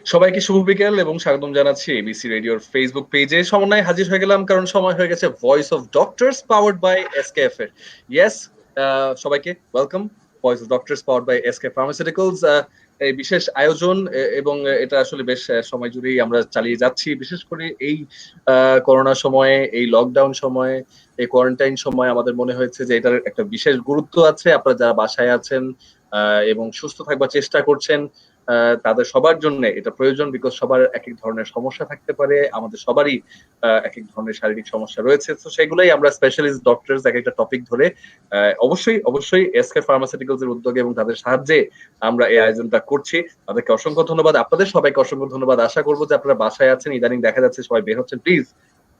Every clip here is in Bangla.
সবাইকে শুভ বিকেল এবং স্বাগতম জানাচ্ছি এবিসি রেডিওর ফেসবুক পেজে। সমন্বয়ে হাজির হয়ে গেলাম কারণ সময় হয়ে গেছে voice of doctors powered by SKF এর। ইয়েস, সবাইকে welcome. Voice of doctors powered by SK pharmaceuticals, এই বিশেষ আয়োজন এবং এটা আসলে বেশ সময় জুড়েই আমরা চালিয়ে যাচ্ছি। বিশেষ করে এই করোনা সময়ে, এই লকডাউন সময়ে, এই কোয়ারেন্টাইন সময় আমাদের মনে হয়েছে যে এটার একটা বিশেষ গুরুত্ব আছে। আপনারা যারা বাসায় আছেন এবং সুস্থ থাকবার চেষ্টা করছেন, তাদের সবার জন্য এটা প্রয়োজন, বিকজ সবার এক এক ধরনের সমস্যা থাকতে পারে। আমাদের সবারই এক এক ধরনের শারীরিক সমস্যা রয়েছে, তো সেগুলোই আমরা স্পেশালিস্ট ডক্টরস এক একটা টপিক ধরে অবশ্যই অবশ্যই এসকে ফার্মাসিউটিক্যালস এর উদ্যোগে এবং তাদের সাহায্যে আমরা এই আয়োজনটা করছি। তাদেরকে অসংখ্য ধন্যবাদ, আপনাদের সবাইকে অসংখ্য ধন্যবাদ। আশা করবো যে আপনারা বাসায় আছেন, ইদানিং দেখা যাচ্ছে সবাই বের হচ্ছেন। প্লিজ,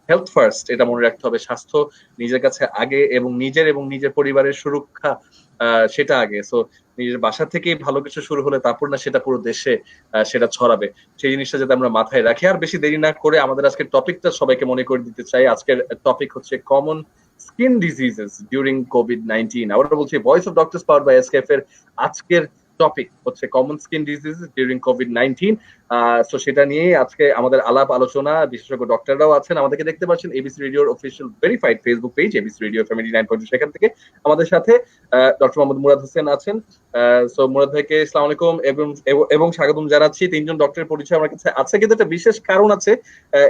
হেলথ ফার্স্ট, এটা মনে রাখতে হবে। স্বাস্থ্য নিজের কাছে আগে, এবং নিজের পরিবারের সুরক্ষা সেটা আগে। সো নিজের বাসা থেকেই ভালো কিছু শুরু হলে তারপর না সেটা পুরো দেশে সেটা ছড়াবে। সেই জিনিসটা যাতে আমরা মাথায় রাখি। আর বেশি দেরি না করে আমাদের আজকের টপিকটা সবাইকে মনে করে দিতে চাই। আজকের টপিক হচ্ছে কমন স্কিন ডিজিজেস ডিউরিং কোভিড-19। আমরা বলছি voice of doctors powered by SKF এর আজকের টপিক হচ্ছে কমন স্কিন ডিজিজেস ডিউরিং কোভিড-19। তো সেটা নিয়ে আজকে আমাদের আলাপ আলোচনা। বিশেষজ্ঞ ডক্টররাও আছেন। আমাদেরকে দেখতে পাচ্ছেন এবিসি রেডিওর official verified Facebook page ABC radio family 9.2, সেখান থেকে আমাদের সাথে ডক্টর মোহাম্মদ মুরাদ হোসেন আছেন। সো মুরাদ ভাইকে আসসালামু আলাইকুম এবং স্বাগতম জানাচ্ছি। তিনজন ডক্টরের পরিচয় আমার কাছে আছে, কিন্তু একটা বিশেষ কারণ আছে।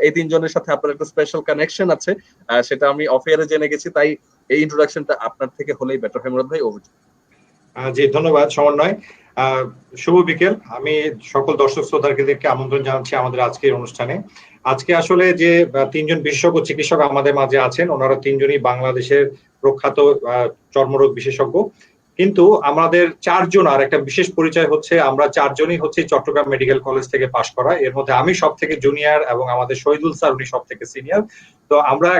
এই তিনজনের সাথে আপনার একটা স্পেশাল কানেকশন আছে, সেটা আমি অফ এয়ারে জেনে গেছি। তাই এই ইন্ট্রোডাকশনটা আপনার থেকে হলেই বেটার হয়। মুরাদ ভাই, ওভার। জি, ধন্যবাদ সমন্বয়। শুভ বিকেল। আমি সকল দর্শক শ্রোতাদেরকে আমন্ত্রণ জানাচ্ছি আমাদের আজকের অনুষ্ঠানে। আজকে আসলে যে তিনজন বিশেষজ্ঞ চিকিৎসক আমাদের মাঝে আছেন, ওনারা তিনজনই বাংলাদেশের প্রখ্যাত চর্মরোগ বিশেষজ্ঞ। কিন্তু আমাদের চারজন, আর একটা বিশেষ পরিচয় হচ্ছে আমরা চারজনই হচ্ছে চট্টগ্রাম মেডিকেল কলেজ থেকে পাশ করা। এর মধ্যে আমি সব থেকে জুনিয়র এবং আমাদের শহীদুল স্যার উনি সব থেকে সিনিয়র। তো আমরা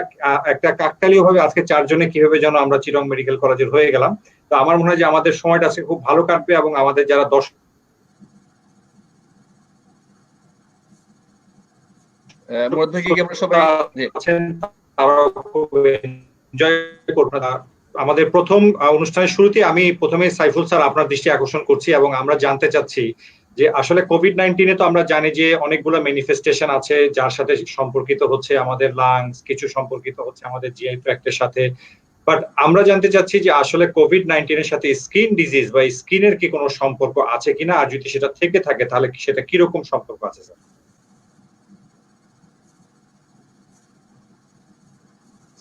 একটা কাকতালীয় ভাবে আজকে চারজনে কিভাবে যেন আমরা চিটং মেডিকেল কলেজের হয়ে গেলাম। তো আমার মনে হয় যে আমাদের সময়টা আজকে খুব ভালো কাটবে এবং আমাদের যারা আমাদের প্রথম অনুষ্ঠানের শুরুতে আমি প্রথমে সাইফুল স্যার আপনার দৃষ্টি আকর্ষণ করছি এবং আমরা জানতে চাচ্ছি যে আসলে কোভিড-19 তো আমরা জানি যে অনেকগুলো ম্যানিফেস্টেশন আছে, যার সাথে সম্পর্কিত হচ্ছে আমাদের লাংস, কিছু সম্পর্কিত হচ্ছে আমাদের জিআই ট্র্যাক্টের সাথে। বাট আমরা জানতে চাচ্ছি যে আসলে কোভিড-19 এর সাথে স্কিন ডিজিজ বা স্কিনের কি কোনো সম্পর্ক আছে কিনা, আর যদি সেটা থেকে থাকে তাহলে সেটা কিরকম সম্পর্ক আছে স্যার?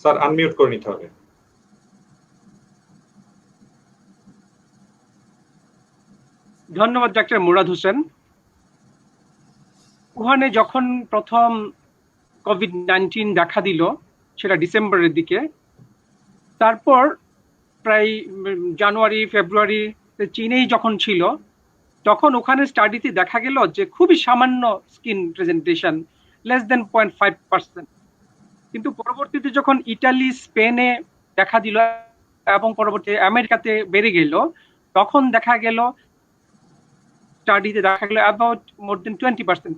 স্যার আনমিউট করে নিতে হবে। ধন্যবাদ ডাক্তার মুরাদ হোসেন। উহানে যখন প্রথম কোভিড-19 দেখা দিল সেটা ডিসেম্বরের দিকে, তারপর প্রায় জানুয়ারি ফেব্রুয়ারি চীনেই যখন ছিল, তখন ওখানে স্টাডিতে দেখা গেল যে খুবই সামান্য স্কিন প্রেজেন্টেশন, লেস দেন 0.5%। কিন্তু পরবর্তীতে যখন ইটালি স্পেনে দেখা দিল এবং পরবর্তী আমেরিকাতে বেড়ে গেল, তখন দেখা গেল স্টাডিতে দেখা গেল অ্যাবাউট মোর দেন 20%,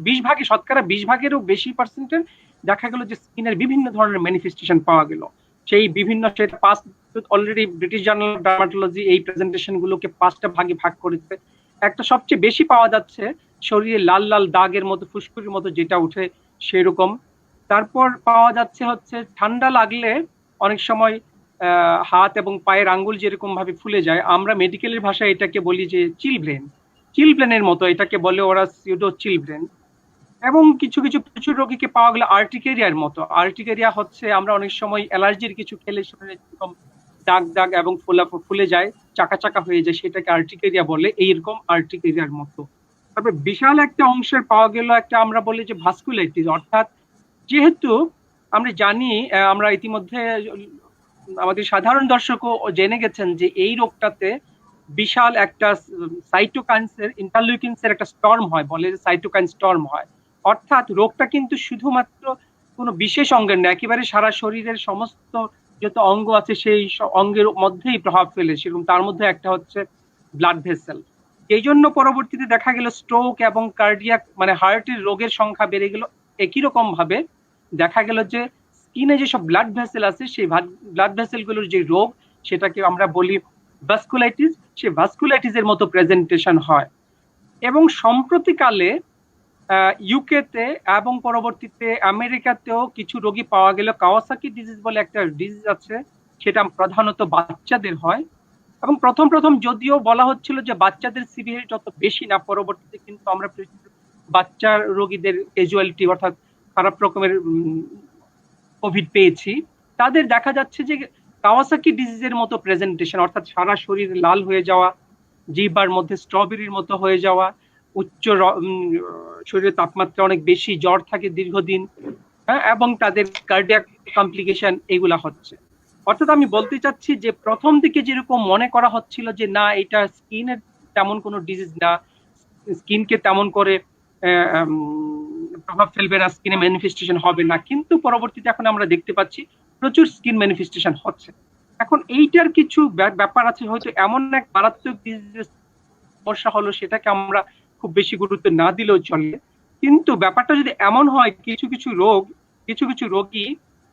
20 ভাগে, শতকরা 20 ভাগেরও বেশি পার্সেন্টের দেখা গেল যে স্কিনের বিভিন্ন ধরনের ম্যানিফেস্টেশন পাওয়া গেল। সেই বিভিন্ন, সেটা already British journal of dermatology এই প্রেজেন্টেশন গুলোকে 5টা ভাগে ভাগ করেছে। একটা সবচেয়ে বেশি পাওয়া যাচ্ছে শরীরে লাল লাল দাগের মতো, ফুসকুড়ির মতো যেটা উঠে সেরকম। তারপর পাওয়া যাচ্ছে হচ্ছে ঠান্ডা লাগলে অনেক সময় হাত এবং পায়ের আঙ্গুল যেরকম ভাবে ফুলে যায়, আমরা মেডিকেলের ভাষায় এটাকে বলি যে চিলব্রেনের মতো এটাকে বলে ওরা, সিউডো চিলব্রেন। এবং কিছু কিছু প্রচুর রোগীকে পাওয়া গেল আর্টিকেরিয়ার মতো। আর্টিকেরিয়া হচ্ছে আমরা অনেক সময় অ্যালার্জির কিছু খেলে শরীরে যেরকম দাগ দাগ এবং ফুলে যায়, চাকা চাকা হয়ে যায়, সেটাকে আর্টিকেরিয়া বলে, এইরকম আর্টিকেরিয়ার মতো। তারপর বিশাল একটা অংশের পাওয়া গেল একটা আমরা বলি যে ভাস্কুলাইটিস, অর্থাৎ যেহেতু আমরা জানি, আমরা ইতিমধ্যে আমাদের সাধারণ দর্শকও জেনে গেছেন যে এই রোগটাতে বিশাল একটা সাইটোকাইনসের, ইন্টারলিউকিনসের একটা স্টর্ম হয়, বলে যে সাইটোকাইন স্টর্ম হয়। অর্থাৎ রোগটা কিন্তু শুধুমাত্র কোনো বিশেষ অঙ্গের না, একেবারে সারা শরীরের সমস্ত যত অঙ্গ আছে সেই অঙ্গের মধ্যেই প্রভাব ফেলে। সেরকম তার মধ্যে একটা হচ্ছে ব্লাড ভেসেল। এই জন্য পরবর্তীতে দেখা গেল স্ট্রোক এবং কার্ডিয়াক মানে হার্টের রোগের সংখ্যা বেড়ে গেল। একই রকম ভাবে দেখা গেল যে স্কিনে যেসব ব্লাড ভেসেল আছে সেই ব্লাড ভেসেলগুলোর যে রোগ, সেটাকে আমরা বলি ভাস্কুলাইটিস, সেই ভাস্কুলাইটিসের মতো প্রেজেন্টেশন হয়। এবং সম্প্রতিকালে ইউকেতে এবং পরবর্তীতে আমেরিকাতেও কিছু রোগী পাওয়া গেল। কাওয়াসাকি ডিজিজ বলে একটা ডিজিজ আছে, সেটা প্রধানত বাচ্চাদের হয়। এবং প্রথম প্রথম যদিও বলা হচ্ছিল যে বাচ্চাদের সিভিয়ারিটি যত বেশি না, পরবর্তীতে কিন্তু আমরা বাচ্চার রোগীদের ক্যাজুয়ালিটি অর্থাৎ খারাপ রকমের কোভিড পেয়েছি। তাদের দেখা যাচ্ছে যে কাওয়াসাকি ডিজিজের মতো প্রেজেন্টেশন, অর্থাৎ সারা শরীর লাল হয়ে যাওয়া, জিহ্বার মধ্যে স্ট্রবেরির মতো হয়ে যাওয়া, উচ্চ শরীরের তাপমাত্রা অনেক বেশি, জ্বর থাকে দীর্ঘদিন, হ্যাঁ, এবং তাদের কার্ডিয়াক কমপ্লিকেশন এগুলা হচ্ছে। অর্থাৎ আমি বলতে চাচ্ছি যে প্রথম দিকে যেরকম মনে করা হচ্ছিল যে না, এটা স্কিনের তেমন কোনো ডিজিজ না, স্কিনকে তেমন করে প্রভাব ফেলবে না, স্কিনে ম্যানিফেস্টেশন হবে না, কিন্তু পরবর্তীতে এখন আমরা দেখতে পাচ্ছি প্রচুর স্কিন ম্যানিফেস্টেশন হচ্ছে। এখন এইটার কিছু ব্যাপার আছে, হয়তো এমন এক মারাত্মক ডিজিজ সমস্যা হলো সেটাকে আমরা খুব বেশি গুরুত্ব না দিলেও চলে। কিন্তু ব্যাপারটা যদি এমন হয়, কিছু কিছু রোগী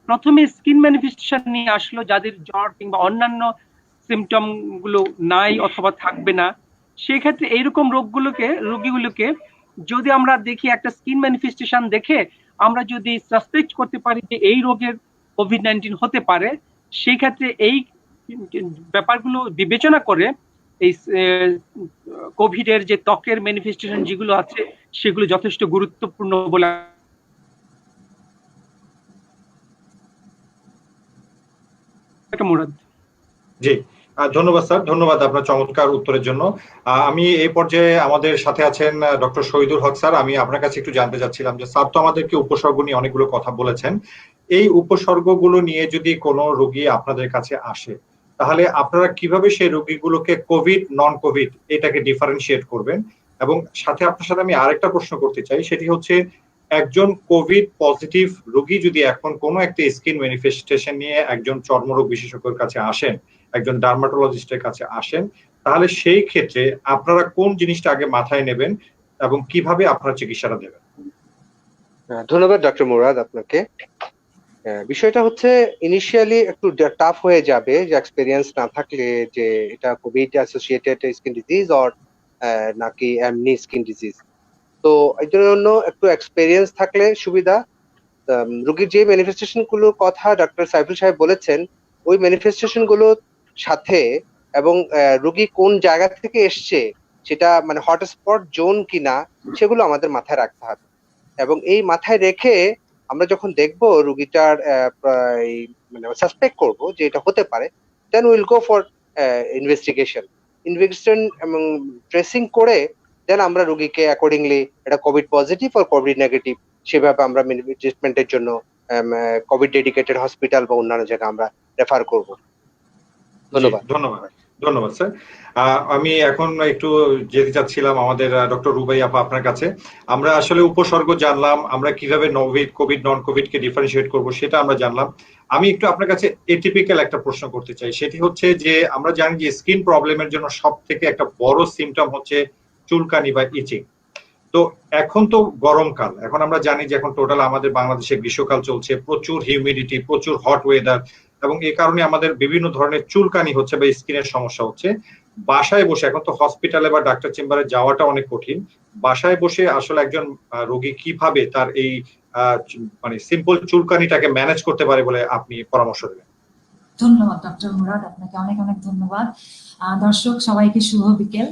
প্রথমে স্কিন ম্যানিফেস্টেশন নিয়ে আসলো, যাদের জ্বর কিংবা অন্যান্য সিমটম গুলো নাই অথবা থাকবে না, সেক্ষেত্রে এইরকম রোগীগুলোকে যদি আমরা দেখি একটা স্কিন ম্যানিফেস্টেশন দেখে আমরা যদি সাসপেক্ট করতে পারি যে এই রোগের কোভিড-19 হতে পারে, সেই ক্ষেত্রে এই ব্যাপারগুলো বিবেচনা করে এই কোভিডের যে ত্বকের ম্যানিফেস্টেশন যেগুলো আছে সেগুলো যথেষ্ট গুরুত্বপূর্ণ বলে মুরাদ। জি, ধন্যবাদ স্যার, ধন্যবাদ আপনার চমৎকার উত্তরের জন্য। আমি এই পর্যায়ে আমাদের সাথে আছেন ডক্টর শহীদুল হক স্যার। আমি আপনার কাছে একটু জানতে চাচ্ছিলাম যে স্যার তো আমাদেরকে উপসর্গ নিয়ে অনেকগুলো কথা বলেছেন, এই উপসর্গগুলো নিয়ে যদি কোনো রোগী আপনাদের কাছে আসে, তাহলে আপনারা কিভাবে সেই রোগীগুলোকে কোভিড নন কোভিড এটাকে ডিফারেন্সিয়েট করবেন? এবং সাথে আপনার সাথে আমি আরেকটা প্রশ্ন করতে চাই, সেটি হচ্ছে একজন কোভিড পজিটিভ রোগী যদি এখন কোনো একটা স্কিন ম্যানিফেস্টেশন নিয়ে একজন চর্মরোগ বিশেষজ্ঞের কাছে আসেন, একজন ডার্মাটোলজিস্টের কাছে আসেন, তাহলে সেই ক্ষেত্রে আপনারা কোন জিনিসটা আগে মাথায় নেবেন এবং কিভাবে আপনারা চিকিৎসাটা দেবেন? ধন্যবাদ ডক্টর মুরাদ আপনাকে। বিষয়টা হচ্ছে ইনিশিয়ালি একটু টাফ হয়ে যাবে, যে এক্সপেরিয়েন্স না থাকলে যে এটা Covid associated skin disease or নাকি এমনি স্কিন ডিজিজ। তো এই জন্য একটু এক্সপেরিয়েন্স থাকলে সুবিধা। রোগীর যে ম্যানিফেস্টেশন গুলোর কথা ডক্টর সাইফুল সাহেব বলেছেন, ওই ম্যানিফেস্টেশন গুলোর সাথে এবং রোগী কোন জায়গা থেকে এসছে সেটা মানে হটস্পট জোন কিনা সেগুলো আমাদের মাথায় রাখতে হবে। এবং এই মাথায় রেখে আমরা যখন দেখবো রোগীটার মানে সাসপেক্ট করব যে এটা হতে পারে, then will go for investigation এবং ট্রেসিং করে দেন আমরা রোগীকে অ্যাকর্ডিংলি এটা কোভিড পজিটিভ আর কোভিড নেগেটিভ সেভাবে আমরা ট্রিটমেন্টের জন্য কোভিড ডেডিকেটেড হসপিটাল বা অন্যান্য জায়গায় আমরা রেফার করব। ধন্যবাদ। ধন্যবাদ স্যার। আমি এখন একটু যেতে চাচ্ছিলাম আমাদের ডক্টর রুবাই আপা আপনার কাছে। আমরা আসলে উপসর্গ জানলাম, আমরা কিভাবে কোভিড নন কোভিড কে ডিফারেন্সিয়েট করব সেটা আমরা জানলাম। আমি একটু আপনার কাছে এটিপিক্যাল একটা প্রশ্ন করতে চাই, সেটি হচ্ছে যে আমরা জানি যে স্কিন প্রবলেমের জন্য সব থেকে একটা বড় সিমটম হচ্ছে চুলকানি বা ইচিং। তো এখন তো গরমকাল, এখন আমরা জানি যে এখন টোটাল আমাদের বাংলাদেশে গ্রীষ্মকাল চলছে, প্রচুর হিউমিডিটি, প্রচুর হট ওয়েদার, এবং এই কারণে আমাদের বিভিন্ন ধরনের চুলকানি হচ্ছে বা স্কিনের সমস্যা হচ্ছে। বাসায় বসে, এখন তো হসপিটালে বা ডাক্তার চেম্বারে যাওয়াটা অনেক কঠিন, বাসায় বসে আসলে একজন রোগী কিভাবে তার এই মানে সিম্পল চুলকানিটাকে ম্যানেজ করতে পারে বলে আপনি পরামর্শ দেবেন? ধন্যবাদ ডক্টর মুরাদ, আপনাকে অনেক অনেক ধন্যবাদ। দর্শক সবাইকে শুভ বিকেল।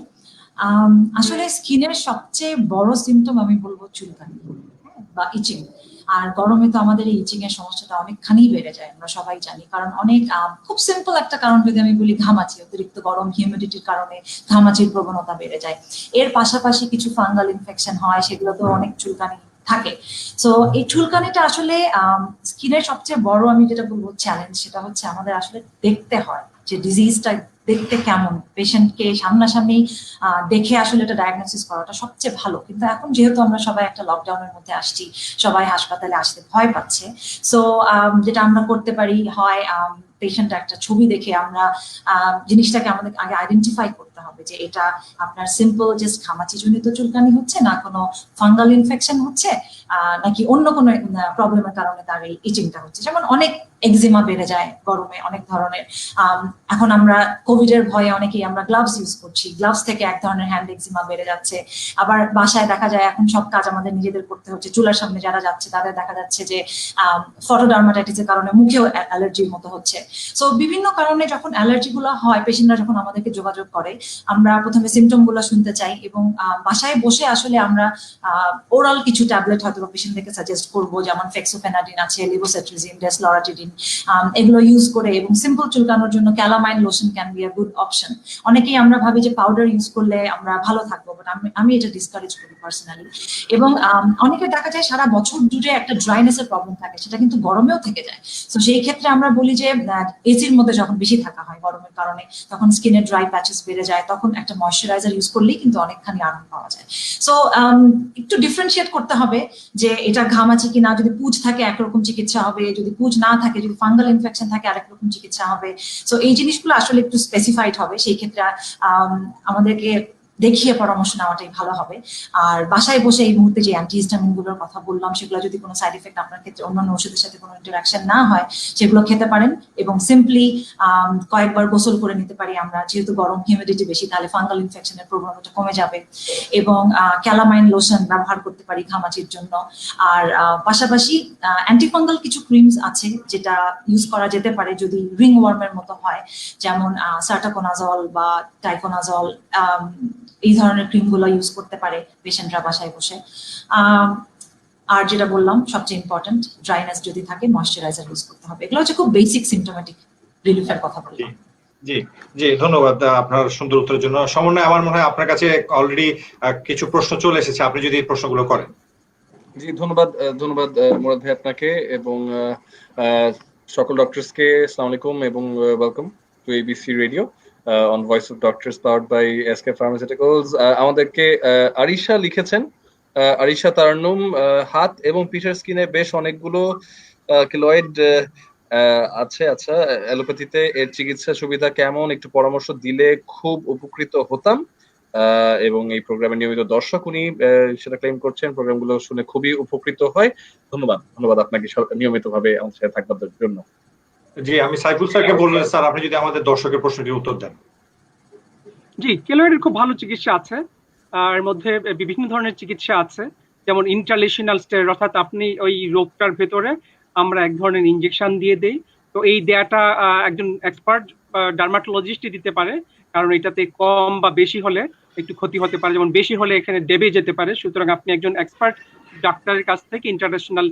আসলে স্কিনের সবচেয়ে বড় সিমটম আমি বলবো চুলকানি বা ইচিং। আর গরমে তো আমাদের এই ইচিং এর সমস্যাটা অনেকখানি বেড়ে যায়, আমরা সবাই জানি। কারণ অনেক খুব সিম্পল একটা কারণ যদি আমি বলি, ঘামাচি, অতিরিক্ত গরম হিউমিডিটির কারণে ঘামাচির প্রবণতা বেড়ে যায়। এর পাশাপাশি কিছু ফাঙ্গাল ইনফেকশন হয়, সেগুলো তো অনেক চুলকানি থাকে। সো এই চুলকানিটা আসলে স্কিনের সবচেয়ে বড় আমি যেটা বলবো চ্যালেঞ্জ, সেটা হচ্ছে আমাদের আসলে দেখতে হয় যে ডিজিজটা দেখতে কেমন, পেশেন্টকে সামনাসামনি দেখে আসলে এটা ডায়াগনোসিস করাটা সবচেয়ে ভালো। কিন্তু এখন যেহেতু আমরা সবাই একটা লকডাউনের মধ্যে আসছি, সবাই হাসপাতালে আসতে ভয় পাচ্ছে, সো যেটা আমরা করতে পারি, হয় পেশেন্ট একটা ছবি দেখে আমরা জিনিসটাকে আমাদের আগে আইডেন্টিফাই করতে হবে যে এটা আপনার সিম্পল জাস্ট ঘামাচি জনিত চুলকানি হচ্ছে, না কোনো ফাঙ্গাল ইনফেকশন হচ্ছে, নাকি অন্য কোনো প্রবলেমের কারণে তার এই ইচিংটা হচ্ছে। যেমন অনেক এক্সিমা বেড়ে যায় গরমে অনেক ধরনের। এখন আমরা কোভিড এর ভয়ে অনেকেই আমরা গ্লাভস ইউজ করছি, গ্লাভস থেকে এক ধরনের হ্যান্ড এক্সিমা বেড়ে যাচ্ছে। আবার বাসায় দেখা যায় এখন সব কাজ আমাদের নিজেদের করতে হচ্ছে, চুলার সামনে যারা যাচ্ছে তাদের দেখা যাচ্ছে যে ফটোডার্মাটাইটিসের কারণে মুখেও অ্যালার্জির মতো হচ্ছে। সো বিভিন্ন কারণে যখন অ্যালার্জি গুলো হয় পেশেন্টরা যখন আমাদেরকে যোগাযোগ করে, আমরা প্রথমে সিমটম গুলো শুনতে চাই এবং বাসায় বসে আসলে আমরা ওরাল কিছু ট্যাবলেট হয়তো পেশেন্টদেরকে সাজেস্ট করবো, যেমন ফেক্সোফেনাডিন আছে, লিভোসেট্রিজিন, ডেসলোরাটিডিন, এগুলো ইউজ করে। এবং সিম্পল চুলকানোর জন্য calamine lotion can be a good option. অনেকেই আমরা ভাবি যে পাউডার ইউজ করলে আমরা ভালো থাকবো, বাট আমি এটা ডিসকারেজ করি পার্সোনালি। এবং অনেকে দেখা যায় সারা বছর জুড়ে একটা ড্রাইনেসের প্রবলেম থাকে, সেটা কিন্তু গরমেও থেকে যায়। তো সেই ক্ষেত্রে আমরা বলি যে এসির মধ্যে যখন বেশি থাকা হয় গরমের কারণে, তখন স্কিনে ড্রাই প্যাচেস বেড়ে যায়, তখন একটা ময়শ্চারাইজার ইউজ করলেই কিন্তু অনেকখানি আরাম পাওয়া যায়। সো একটু ডিফারেন্সিয়েট করতে হবে যে এটা ঘামাচি কিনা। যদি পুজ থাকে একরকম চিকিৎসা হবে, যদি পুজ না থাকে, যদি ফাঙ্গাল ইনফেকশন থাকে আরেক রকম চিকিৎসা হবে। সো এই জিনিসগুলো আসলে একটু স্পেসিফাইড হবে, সেই ক্ষেত্রে আমাদেরকে দেখিয়ে পরামর্শ নেওয়াটাই ভালো হবে। আর বাসায় বসে এই মুহূর্তে যে অ্যান্টিহিস্টামিন গুলোর কথা বললাম, সেগুলো যদি কোনো সাইড এফেক্ট আপনার ক্ষেত্রে অন্যান্য ওষুধের সাথে কোনো ইন্টারাকশন না হয়, সেগুলো খেতে পারেন। এবং সিম্পলি কয়েকবার গোসল করে নিতে পারি আমরা, যেহেতু গরম হিউমিডিটি বেশি, তাহলে ফাঙ্গাল ইনফেকশনের প্রবণতা কমে যাবে। এবং ক্যালামাইন লোশন ব্যবহার করতে পারি ঘামাচির জন্য। আর পাশাপাশি অ্যান্টিফাঙ্গাল কিছু ক্রিমস আছে যেটা ইউজ করা যেতে পারে যদি রিং ওয়ার্মের মতো হয়, যেমন সার্টাকোনাজল বা টাইকোনাজল, এই ধরনের ক্রিমগুলো ইউজ করতে পারে পেশেন্টরা বাসায় বসে। আর যেটা বললাম সবচেয়ে ইম্পর্টেন্ট, ড্রাইনেস যদি থাকে ময়শ্চারাইজার ইউজ করতে হবে। এগুলো হচ্ছে খুব বেসিক সিমটোমেটিক রিলিফের কথা বললাম। জি জি, ধন্যবাদ আপনার সুন্দর উত্তরের জন্য। সমন্বয়, আমার মনে হয় আপনার কাছে অলরেডি কিছু প্রশ্ন চলে এসেছে, আপনি যদি এই প্রশ্নগুলো করেন। জি, ধন্যবাদ মুরাদ ভাই আপনাকে এবং সকল ডক্টরসকে আসসালামু আলাইকুম এবং welcome to ABC radio on voice of doctors powered by SK pharmaceuticals. আমাদেরকে আরিশা লিখেছেন, আরিশা তারান্নুম, হাত এবং পিঠের স্কিনে বেশ অনেকগুলো কেলয়েড আছে। আচ্ছা, অ্যালোপ্যাথিতে এর চিকিৎসা সুবিধা কেমন, একটু পরামর্শ দিলে খুব উপকৃত হতাম। এবং এই প্রোগ্রামের নিয়মিত দর্শক, উনি সেটা ক্লেম করছেন, প্রোগ্রামগুলো শুনে খুবই উপকৃত হয়। ধন্যবাদ আপনাকে নিয়মিতভাবে আমাদের সাথে থাকবার জন্য। জি, আমি সাইফুল স্যারকে বললেন, স্যার আপনি যদি আমাদের দর্শকের প্রশ্নটির উত্তর দেন। জি, কেলয়েডের খুব ভালো চিকিৎসা আছে। এর মধ্যে বিভিন্ন ধরনের চিকিৎসা আছে, যেমন ইন্টারলেশনাল স্টেরয়েড, অর্থাৎ আপনি ওই রোগটার ভেতরে আমরা এক ধরনের ইনজেকশন দিয়ে দেই। তো এই দেয়াটা একজন এক্সপার্ট ডার্মাটোলজিস্টই দিতে পারে, কারণ এটাতে কম বা বেশি হলে একটু ক্ষতি হতে পারে। যেমন বেশি হলে এখানে দেবে যেতে পারে, সুতরাং আপনি একজন এক্সপার্ট ডাক্তারের কাছ থেকে ইন্টারন্যাশনাল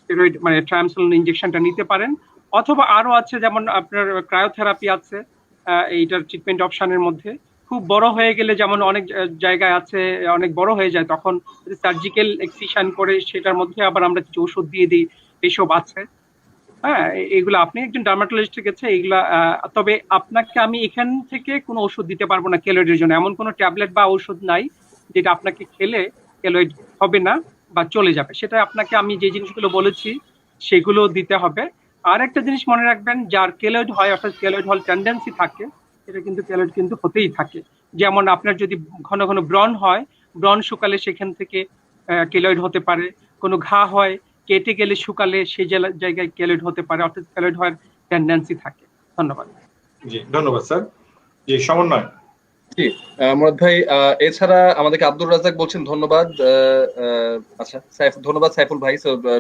স্টেরয়েড মানে ট্রায়ামসোলন ইনজেকশনটা নিতে পারেন। অথবা আরো আছে, যেমন আপনার ক্রায়োথেরাপি আছে এইটার ট্রিটমেন্ট অপশনের মধ্যে। খুব বড় হয়ে গেলে, যেমন অনেক জায়গায় আছে অনেক বড় হয়ে যায়, তখন সার্জিক্যাল এক্সিশন করে সেটার মধ্যে আবার আমরা কিছু ওষুধ দিয়ে দিই, এইসব আছে। হ্যাঁ, এগুলো আপনি একজন ডার্মাটোলজিস্টের কাছে এগুলা। তবে আপনাকে আমি এখান থেকে কোনো ওষুধ দিতে পারবো না কেলয়েডের জন্য। এমন কোনো ট্যাবলেট বা ওষুধ নাই যেটা আপনাকে খেলে কেলয়েড হবে না বা চলে যাবে। সেটা আপনাকে আমি যে জিনিসগুলো বলেছি সেগুলো দিতে হবে। আর একটা জিনিস মনে রাখবেন, যার কেলয়েড হয় অর্থাৎ কেলয়েড হওয়ার টেন্ডেন্সি থাকে, এটা কিন্তু কেলয়েড কিন্তু হতেই থাকে। যেমন আপনার যদি ঘন ঘন ব্রণ হয়, ব্রণ শুকালে সেখান থেকে কেলয়েড হতে পারে। কোনো ঘা হয়, কেটে গেলে শুকালে সেই জায়গায় কেলয়েড হতে পারে, অর্থাৎ কেলয়েড হওয়ার টেন্ডেন্সি থাকে। ধন্যবাদ। জি, ধন্যবাদ স্যার। জি, সমন্বয়। জি, মুরাদ ভাই, এছাড়া আমাদেরকে আব্দুর রাজ্জাক বলছেন ধন্যবাদ। আচ্ছা, ধন্যবাদ সাইফুল ভাই।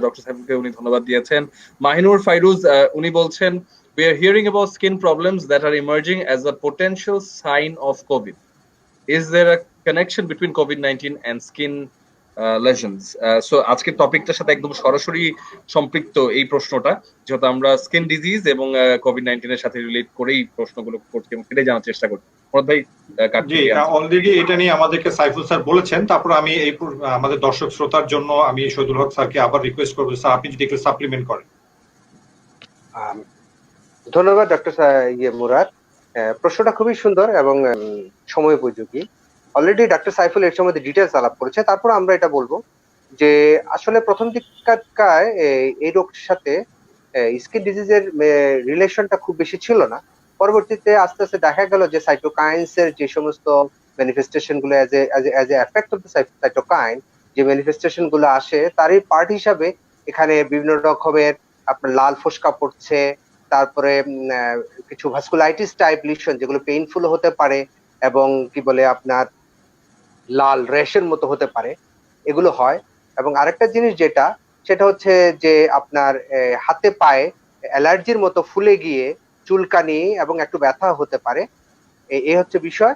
ডক্টর সাইফুলকে উনি ধন্যবাদ দিয়েছেন। মাহিনুর ফাইরুজ উনি বলছেন, we are hearing about skin problems that are emerging as a potential sign of COVID. Is there a connection between COVID-19 and skin lesions? So আজকের টপিকটার সাথে একদম সরাসরি সম্পৃক্ত এই প্রশ্নটা, যেহেতু আমরা স্কিন ডিজিজ এবং কোভিড-19 এর সাথে রিলেট করেই প্রশ্নগুলো করছি এবং সেটাই জানার চেষ্টা করছি। মুরাদ ভাই, জি, অলরেডি এটা নিয়ে আমাদেরকে সাইফুল স্যার বলেছেন। তারপর আমি এই আমাদের দর্শক শ্রোতার জন্য আমি শহীদুল হক স্যারকে আবার রিকোয়েস্ট করবো, স্যার আপনি যদি একটু সাপ্লিমেন্ট করেন। ধন্যবাদ ডক্টর মুরাদ। প্রশ্নটা খুবই সুন্দর এবং সময় উপযোগী। অলরেডি ডক্টর সাইফুল এর সম্বন্ধে ডিটেলস আলাপ করেছে। তারপর আমরা এটা বলবো যে আসলে প্রথম দিককার এই রোগের সাথে স্কিন ডিজিজের রিলেশনটা খুব বেশি ছিল না। পরবর্তীতে আস্তে আস্তে দেখা গেল যে সাইটোকাইন্স এর যে সমস্ত ম্যানিফেস্টেশন গুলো as a effect of the cytokine যে ম্যানিফেস্টেশন গুলো আসে তারই পার্ট হিসাবে এখানে বিভিন্ন রকমের আপনার লাল ফোস্কা পড়ছে, তারপরে কিছু ভাস্কুলাইটিস টাইপ লিশন যেগুলো পেইনফুল হতে পারে এবং কি বলে আপনার লাল র্যাশের মতো হতে পারে, এগুলো হয়। এবং আরেকটা জিনিস যেটা সেটা হচ্ছে যে আপনার হাতে পায়ে অ্যালার্জির মতো ফুলে গিয়ে চুলকানি এবং একটু ব্যথা হতে পারে, এই হচ্ছে বিষয়।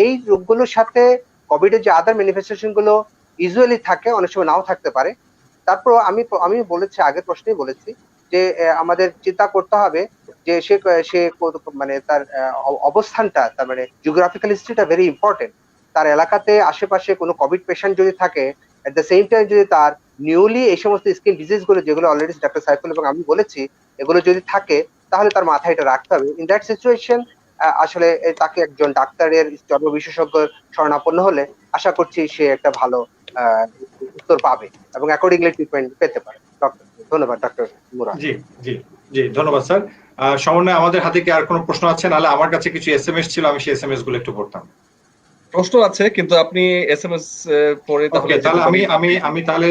এই রোগগুলোর সাথে কোভিড এর যে আদার ম্যানিফেস্টেশন গুলো ইউজুয়ালি থাকে, অনেক সময় নাও থাকতে পারে। তারপর আমি বলেছি, আগের প্রশ্নেই বলেছি যে আমাদের চিন্তা করতে হবে যে সে মানে তার অবস্থানটা, তার মানে জিওগ্রাফিক্যাল হিস্ট্রিটা ভেরি ইম্পর্টেন্ট। তার এলাকাতে আশেপাশে কোনো কোভিড পেশেন্ট যদি থাকে, এট দ্য সেম টাইম যদি তার নিউলি এই সমস্ত স্কিন ডিজিজ গুলো যেগুলো অলরেডি ডাক্তার সাইফুল এবং আমি বলেছি এগুলো যদি থাকে, তাহলে তার মাথায় এটা রাখতে হবে। ইন দ্যাট সিচুয়েশন আসলে তাকে একজন ডাক্তারের চর্ম বিশেষজ্ঞ শরণাপন্ন হলে আশা করছি সে একটা ভালো উত্তর পাবে এবং অ্যাকর্ডিংলি ট্রিটমেন্ট পেতে পারে। ধন্যবাদ ডক্টর মুরাদ। জি জি জি, ধন্যবাদ স্যার। সমন্বয় আমাদের হাতে কি আর কোনো প্রশ্ন আছে? নাহলে আমার কাছে কিছু এসএমএস ছিল, আমি সেই এসএমএস গুলো একটু পড়তাম। প্রশ্ন আছে কিন্তু আপনি এসএমএস পড়ে তাহলে তাহলে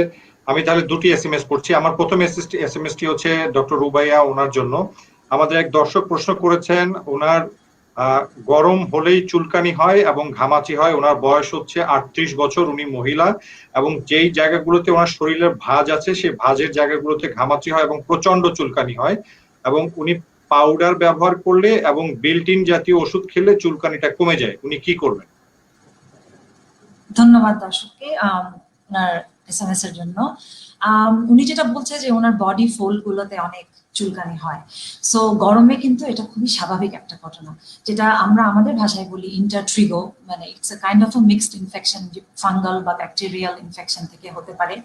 আমি তাহলে দুটি এসএমএস পড়ছি। আমার প্রথম এসএমএসটি হচ্ছে ডক্টর রুবাইয়া ওনার জন্য। আমাদের এক দর্শক প্রশ্ন করেছেন, ওনার গরম হলেই চুলকানি হয় এবং ঘামাচি হয়। ওনার বয়স হচ্ছে 38 বছর, উনি মহিলা, এবং যেই জায়গাগুলোতে ওনার শরীরের ভাঁজ আছে সেই ভাঁজের জায়গাগুলোতে ঘামাচি হয় এবং প্রচন্ড চুলকানি হয়, এবং উনি পাউডার ব্যবহার করলে এবং বিল্ট-ইন জাতীয় ওষুধ খেলে চুলকানিটা কমে যায়। উনি কি করবেন? ধন্যবাদ দর্শককে ওনার এসএমএস এর জন্য। উনি যেটা বলছে যে ওনার বডি ফোল্ড গুলোতে অনেক চুলকানি হয়, সো গরমে কিন্তু এটা খুবই স্বাভাবিক একটা ঘটনা, যেটা আমরা আমাদের ভাষায় বলি ইন্টারট্রিগো, মানে it's a kind of a mixed infection, fungal বা ব্যাকটেরিয়াল ইনফেকশন থেকে হতে পারে।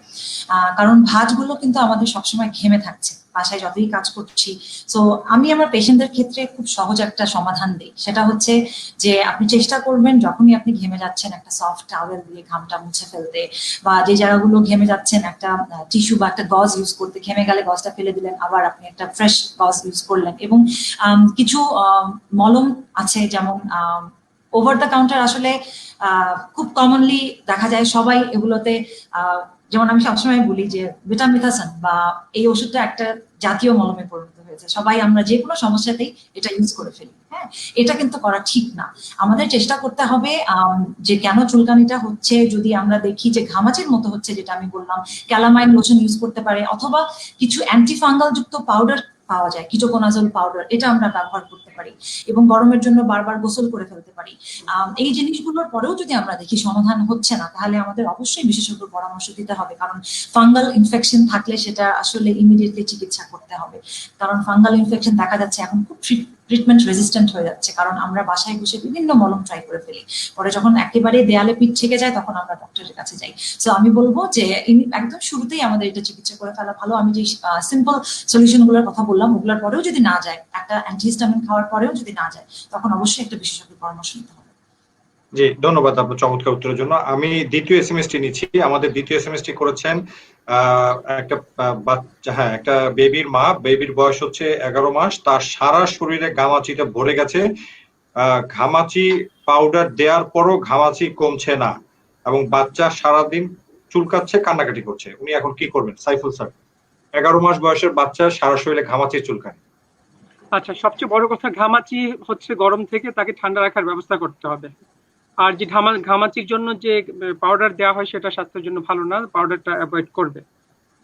কারণ ভাঁজগুলো কিন্তু আমাদের সবসময় ঘেমে থাকছে বাসায় যতই কাজ করছি। সো আমি আমার পেশেন্টদের ক্ষেত্রে খুব সহজ একটা সমাধান দিই, সেটা হচ্ছে যে আপনি চেষ্টা করবেন যখনই আপনি ঘেমে যাচ্ছেন একটা সফট টাওয়েল দিয়ে ঘামটা মুছে ফেলতে, বা যে জায়গাগুলো ঘেমে যাচ্ছেন একটা টিস্যু বা একটা গজ ইউজ করতে, ঘেমে গেলে গজটা ফেলে দিলেন, আবার আপনি একটা ফ্রেশ গজ ইউজ করলেন। এবং কিছু মলম আছে, যেমন ওভার দ্য কাউন্টার আসলে খুব কমনলি দেখা যায় সবাই এগুলোতে, যেমন আমি সবসময় বলি যে ভিটামিথাসন বা এই ওষুধটা একটা জাতীয় মলমে পরিণত হয়েছে, সবাই আমরা যে কোনো সমস্যাতেই এটা ইউজ করে ফেলি। হ্যাঁ, এটা কিন্তু করা ঠিক না। আমাদের চেষ্টা করতে হবে যে কেন চুলকানিটা হচ্ছে, যদি আমরা দেখি যে ঘামাচির মতো হচ্ছে, যেটা আমি বললাম, ক্যালামাইন লোশন ইউজ করতে পারে, অথবা কিছু অ্যান্টিফাঙ্গাল যুক্ত পাউডার পাওয়া যায়, কিটোকোনাজল পাউডার, এটা আমরা ব্যবহার করতে পারি এবং গরমের জন্য বারবার গোসল করে ফেলতে পারি। এই জিনিসগুলোর পরেও যদি আমরা দেখি সমাধান হচ্ছে না, তাহলে আমাদের অবশ্যই বিশেষজ্ঞ পরামর্শ দিতে হবে, কারণ ফাঙ্গাল ইনফেকশন থাকলে সেটা আসলে ইমিডিয়েটলি চিকিৎসা করতে হবে। কারণ ফাঙ্গাল ইনফেকশন দেখা যাচ্ছে এখন খুব ট্রিটমেন্ট রেজিস্ট্যান্ট হয়ে যাচ্ছে, কারণ আমরা বাসায় বসে বিভিন্ন মলম ট্রাই করে ফেলি, পরে যখন একেবারে দেয়ালে পিঠ ঠেকে যায় তখন আমরা ডক্টরের কাছে যাই। সো আমি বলবো যে একদম শুরুতেই আমাদের এটা চিকিৎসা করে ফেলা ভালো। আমি যে সিম্পল সলিউশন গুলোর কথা বললাম, ওগুলোর পরেও যদি না যায়, একটা অ্যান্টিহিস্টামিন খাওয়ার পরেও যদি না যায়, তখন অবশ্যই একটা বিশেষজ্ঞের পরামর্শ নিতে হবে। জি, ধন্যবাদ আপনার চমৎকার উত্তরের জন্য। আমি দ্বিতীয় এসএমএসটি নিচ্ছি। আমাদের দ্বিতীয় এসএমএসটি করেছেন একটা বাচ্চা, একটা বেবির মা। বেবির বয়স হচ্ছে 11 মাস, তার সারা শরীরে ঘামাচিতে ভরে গেছে। ঘামাচি পাউডার দেওয়ার পরও ঘামাচি কমছে না এবং বাচ্চা সারাদিন চুলকাচ্ছে, কান্নাকাটি করছে। উনি এখন কি করবেন সাইফুল স্যার? 11 মাস বয়সের বাচ্চা, সারা শরীরে ঘামাচি, চুলকানি। আচ্ছা, সবচেয়ে বড় কথা, ঘামাচি হচ্ছে গরম থেকে তাকে ঠান্ডা রাখার ব্যবস্থা করতে হবে। আর যে ঘামাচির জন্য যে পাউডার দেওয়া হয় সেটা স্বাস্থ্যের জন্য ভালো না, পাউডারটা অ্যাভয়েড করবে।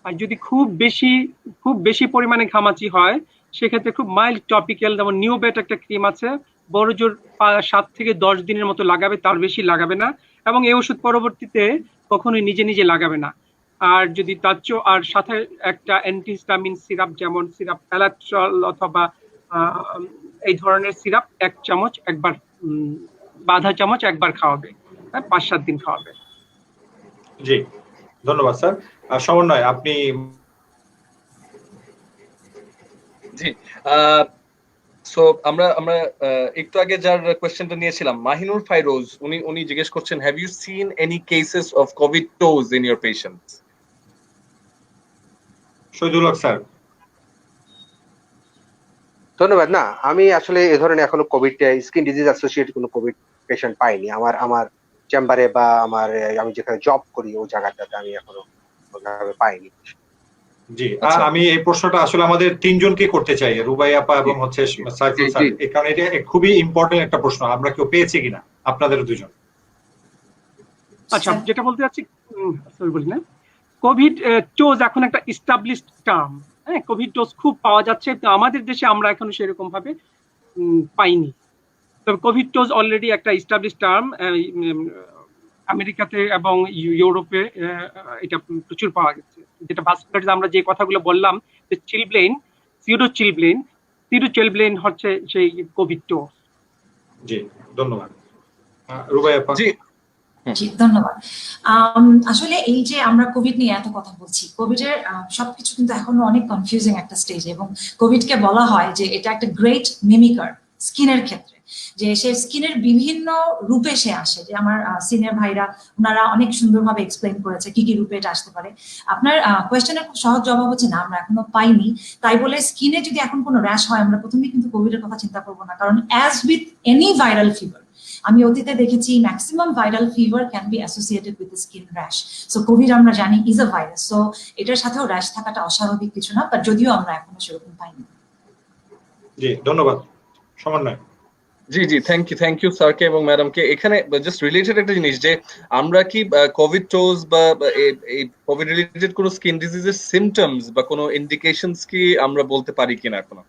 আর যদি খুব বেশি পরিমাণে ঘামাচি হয়, সেক্ষেত্রে খুব মাইল্ড টপিক্যাল, যেমন নিউবেট একটা ক্রিম আছে, বড় জোর 7 থেকে 10 দিনের মতো লাগাবে, তার বেশি লাগাবে না, এবং এই ওষুধ পরবর্তীতে কখনোই নিজে নিজে লাগাবে না। আর যদি তার আর সাথে একটা অ্যান্টিহিস্টামিন সিরাপ, যেমন সিরাপ অ্যালাট্রল অথবা এই ধরনের সিরাপ 1 চামচ একবার বা আধা চামচ একবার খাওয়াবে, 5-7 দিন খাওয়াবে। জি, ধন্যবাদ স্যার। সমন্বয় আপনি। জি, সো আমরা একটু আগে যার কোয়েশ্চেনটা নিয়েছিলাম, মাহিনুর ফাইরোজ, উনি জিজ্ঞেস করছেন, have you seen any cases of COVID toes in your patients? Shahidul Haque sir. ধন্যবাদ। না, আমি আসলে এ ধরনের এখনো কোভিড স্কিন ডিজিজ অ্যাসোসিয়েটেড কোনো কোভিড পেশেন্ট পাইনি। আমার আমার চেম্বারে বা আমার আমি যেখানে জব করি ওই জায়গাটাতে আমি এখনো ওইভাবে পাইনি। জি, আচ্ছা। আমি এই প্রশ্নটা আসলে আমাদের তিনজনকে করতে চাই, রুবাই আপা এবং হচ্ছে সাইফুল স্যার, এই কারণে এটা খুবই ইম্পর্টেন্ট একটা প্রশ্ন, আমরা কেউ পেয়েছি কিনা আপনাদের দুজন। আচ্ছা, যেটা বলতে চাচ্ছি, সরি বলি না, কোভিড ডোজ এখন একটা ইস্টাবলিশড টার্ম। হ্যাঁ, কোভিড ডোজ খুব পাওয়া যাচ্ছে, তো আমাদের দেশে আমরা এখনো সেরকম ভাবে পাইনি। তবে কোভিড ডোজ অলরেডি একটা ইস্টাবলিশড টার্ম, আমেরিকাতে এবং ইউরোপে এটা প্রচুর পাওয়া গেছে। যেটা ভাস্কুলারিজ আমরা যে কথাগুলো বললাম, যে চিলব্লেন, সিডোচিলব্লেন হচ্ছে সেই কোভিড ডোজ। জি, ধন্যবাদ। রুবাই আপা। জি, জি, ধন্যবাদ। আসলে এই যে আমরা কোভিড নিয়ে এত কথা বলছি, কোভিডের সবকিছু কিন্তু এখনো অনেক কনফিউজিং একটা স্টেজ, এবং কোভিডকে বলা হয় যে এটা একটা গ্রেট মিমিকার স্কিনের ক্ষেত্রে, যে সে স্কিনের বিভিন্ন রূপে সে আসে। যে আমার সিনিয়র ভাইরা ওনারা অনেক সুন্দরভাবে এক্সপ্লেইন করেছে কি কি রূপে এটা আসতে পারে। আপনার কোয়েশ্চেনের খুব সহজ জবাব হচ্ছে না, আমরা এখনো পাইনি। তাই বলে স্কিনে যদি এখন কোনো র্যাশ হয়, আমরা প্রথমেই কিন্তু কোভিডের কথা চিন্তা করবো না, কারণ as with any viral fever, আমি অতীতে দেখেছি maximum viral fever can be associated with skin rash. So Covid আমরা জানি ইজ আ ভাইরাস, সো এটার সাথেও র্যাশ থাকাটা অস্বাভাবিক কিছু না, বাট যদিও আমরা এখনো সেরকম পাইনি। জি, ধন্যবাদ। সমন্বয়। জি জি, থ্যাংক ইউ স্যারকে এবং ম্যাডামকে। এখানে জাস্ট রিলেটেড একটা জিনিস, যে আমরা কি কোভিড টোজ বা এই কোভিড রিলেটেড কোনো স্কিন ডিজিজের সিমটমস বা কোনো ইন্ডিকেশনস কি আমরা বলতে পারি কিনা এখনো?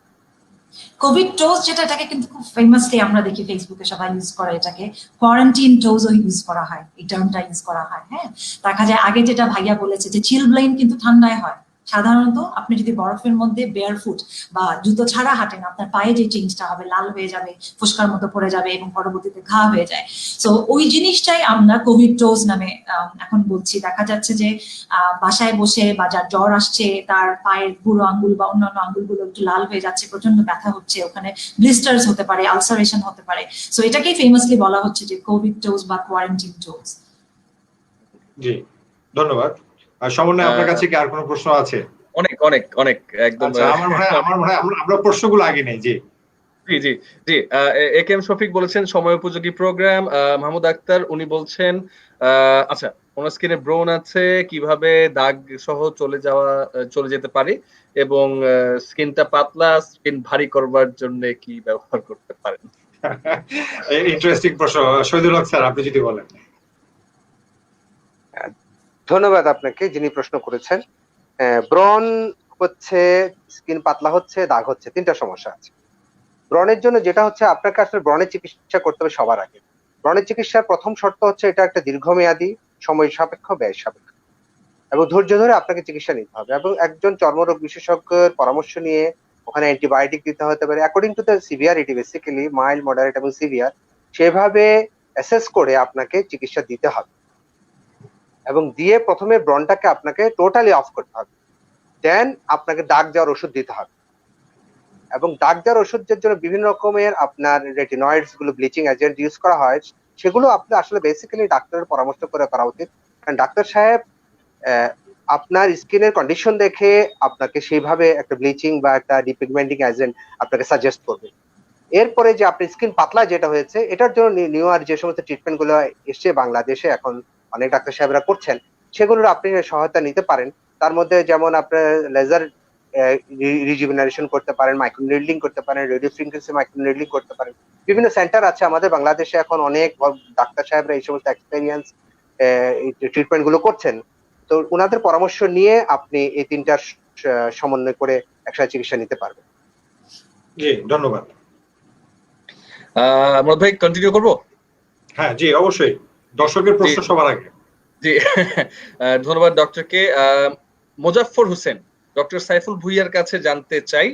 কোভিড টোজ যেটা, এটাকে কিন্তু খুব ফেমাসলি আমরা দেখি ফেসবুকে সবাই ইউজ করে, এটাকে কোয়ারেন্টিন টোজও ইউজ করা হয়, এই টার্মটা ইউজ করা হয়। হ্যাঁ, দেখা যায় আগে যেটা ভাইয়া বলেছে যে চিলব্লেন কিন্তু ঠান্ডায় হয়। সাধারণত আপনি যদি বরফের মধ্যে বেয়ার ফুট বা জুতো ছাড়া হাঁটেন, আপনার পায়ে যে চেঞ্জটা হবে, লাল হয়ে যাবে, ফুসকার মতো পড়ে যাবে এবং পরবর্তীতে ঘা হয়ে যায়। সো ওই জিনিসটাই আমরা কোভিড টোজ নামে এখন বলছি। দেখা যাচ্ছে যে বাসায় বসে বা যার জ্বর আসছে, তার পায়ের বুড়ো আঙ্গুল বা অন্যান্য আঙ্গুলগুলো একটু লাল হয়ে যাচ্ছে, প্রচন্ড ব্যথা হচ্ছে, ওখানে ব্লিস্টার্স হতে পারে, আলসারেশন হতে পারে। সো এটাকেই ফেমাসলি বলা হচ্ছে যে কোভিড টোজ বা কোয়ারেন্টিন টোজ। জি, ধন্যবাদ। আর সমন্বয়, আপনার কাছে কি আর কোনো প্রশ্ন আছে? অনেক অনেক অনেক, একদম। আচ্ছা, আমার মনে হয় আমরা প্রশ্নগুলো আগে নেই। জি জি জি জি, এ কে এম শফিক বলেছেন সময় উপযোগী প্রোগ্রাম। মাহমুদ আক্তার উনি বলছেন আচ্ছা, ওনার স্কিনে ব্রোন আছে, কিভাবে দাগ সহ চলে যেতে পারে, এবং স্কিনটা পাতলা, স্কিন ভারী করবার জন্য কি ব্যবহার করতে পারেন? ইন্টারেস্টিং প্রশ্ন। শহীদুল হক স্যার, আপনি যদি বলেন। ধন্যবাদ আপনাকে যিনি প্রশ্ন করেছেন। ব্রণ হচ্ছে, স্কিন পাতলা হচ্ছে, দাগ হচ্ছে, তিনটা সমস্যা আছে। ব্রণের জন্য যেটা হচ্ছে, আপনাকে আসলে ব্রণের চিকিৎসা করতে হবে সবার আগে। ব্রণের চিকিৎসার প্রথম শর্ত হচ্ছে এটা একটা দীর্ঘমেয়াদী, সময় সাপেক্ষ, ব্যয় সাপেক্ষ, এবং ধৈর্য ধরে আপনাকে চিকিৎসা নিতে হবে, এবং একজন চর্মরোগ বিশেষজ্ঞের পরামর্শ নিয়ে ওখানে অ্যান্টিবায়োটিক দিতে হতে পারে according to the severity, basically mild, moderate এবং সিভিয়ার, সেভাবে অ্যাসেস করে আপনাকে চিকিৎসা দিতে হবে, এবং দিয়ে প্রথমে ব্রণটাকে আপনাকে টোটালি অফ করতে হবে। দেন আপনাকে দাগ দেওয়ার ওষুধ দিতে হবে, এবং দাগ দেওয়ার ওষুধের জন্য বিভিন্ন রকমের আপনার রেটিনয়েডস গুলো, ব্লিচিং এজেন্ট ইউজ করা হয়, সেগুলো আপনি আসলে বেসিক্যালি ডাক্তারের পরামর্শ করে করা উচিত। কারণ ডাক্তার সাহেব আপনার স্কিনের কন্ডিশন দেখে আপনাকে সেইভাবে একটা ব্লিচিং বা একটা ডিপিগমেন্টিং এজেন্ট আপনাকে সাজেস্ট করবে। এরপরে যে আপনার স্কিন পাতলা যেটা হয়েছে, এটার জন্য নিউয়ার যে সমস্ত ট্রিটমেন্ট গুলো এসছে বাংলাদেশে, এখন অনেক ডাক্তার সাহেবরা করছেন, সেগুলোর আপনি সহায়তা নিতে পারেন। তার মধ্যে যেমন আপনার লেজার রিজুভেনারেশন করতে পারেন, মাইক্রোনিডলিং করতে পারেন, রেডিও ফ্রিকোয়েন্সি মাইক্রোনিডলিং করতে পারেন। বিভিন্ন সেন্টার আছে আমাদের বাংলাদেশে, এখন অনেক ডাক্তার সাহেবরা এই সমস্ত এক্সপেরিয়েন্স ট্রিটমেন্ট গুলো করছেন। তো ওনাদের পরামর্শ নিয়ে আপনি এই তিনটার সমন্বয় করে একসাথে চিকিৎসা নিতে পারবেন। জি, ধন্যবাদ। আমরা ভাই কন্টিনিউ করব? হ্যাঁ জি, অবশ্যই, দর্শকের প্রশ্ন সবার আগে। জি, ধন্যবাদ ডক্টরকে। মোজাফফর হোসেন ডক্টর সাইফুল ভুইয়ার কাছে জানতে চাই,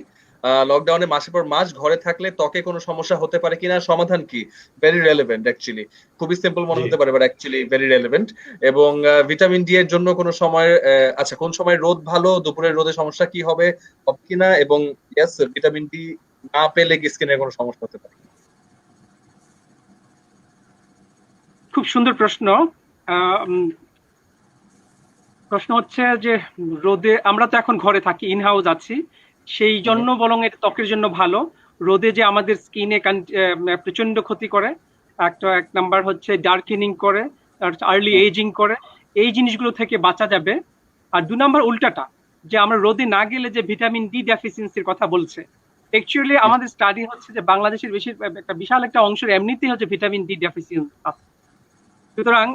লকডাউনে মাসের পর মাস ঘরে থাকলে ত্বকে কোনো সমস্যা হতে পারে কিনা, সমাধান কি? ভেরি রেলেভেন্ট, অ্যাকচুয়ালি খুবই সিম্পল মনে হতে পারে, বাট অ্যাকচুয়ালি ভেরি রেলেভেন্ট। এবং ভিটামিন ডি এর জন্য কোনো সময়, আচ্ছা, কোন সময় রোদ ভালো, দুপুরের রোদে সমস্যা কি হবে কিনা, এবং ইয়েস, ভিটামিন ডি না পেলে কি স্কিনের কোনো সমস্যা হতে পারে? খুব সুন্দর প্রশ্ন। প্রশ্ন হচ্ছে যে রোদে, আমরা তো এখন ঘরে থাকি, ইন হাউস আছি, সেই জন্য বরং এটা ত্বকের জন্য ভালো। রোদে যে আমাদের স্কিনে প্রচন্ড ক্ষতি করে, এক নাম্বার হচ্ছে ডার্কেনিং করে, আর্লি এজিং করে, এই জিনিসগুলো থেকে বাঁচা যাবে। আর 2 নাম্বার উল্টাটা, যে আমরা রোদে না গেলে যে ভিটামিন ডি ডেফিসিয়েন্সির কথা বলছে, অ্যাকচুয়ালি আমাদের স্টাডি হচ্ছে যে বাংলাদেশের একটা বিশাল একটা অংশের এমনিতেই হচ্ছে ভিটামিন ডি ডেফিসিয়েন্সি আছে। সুতরাং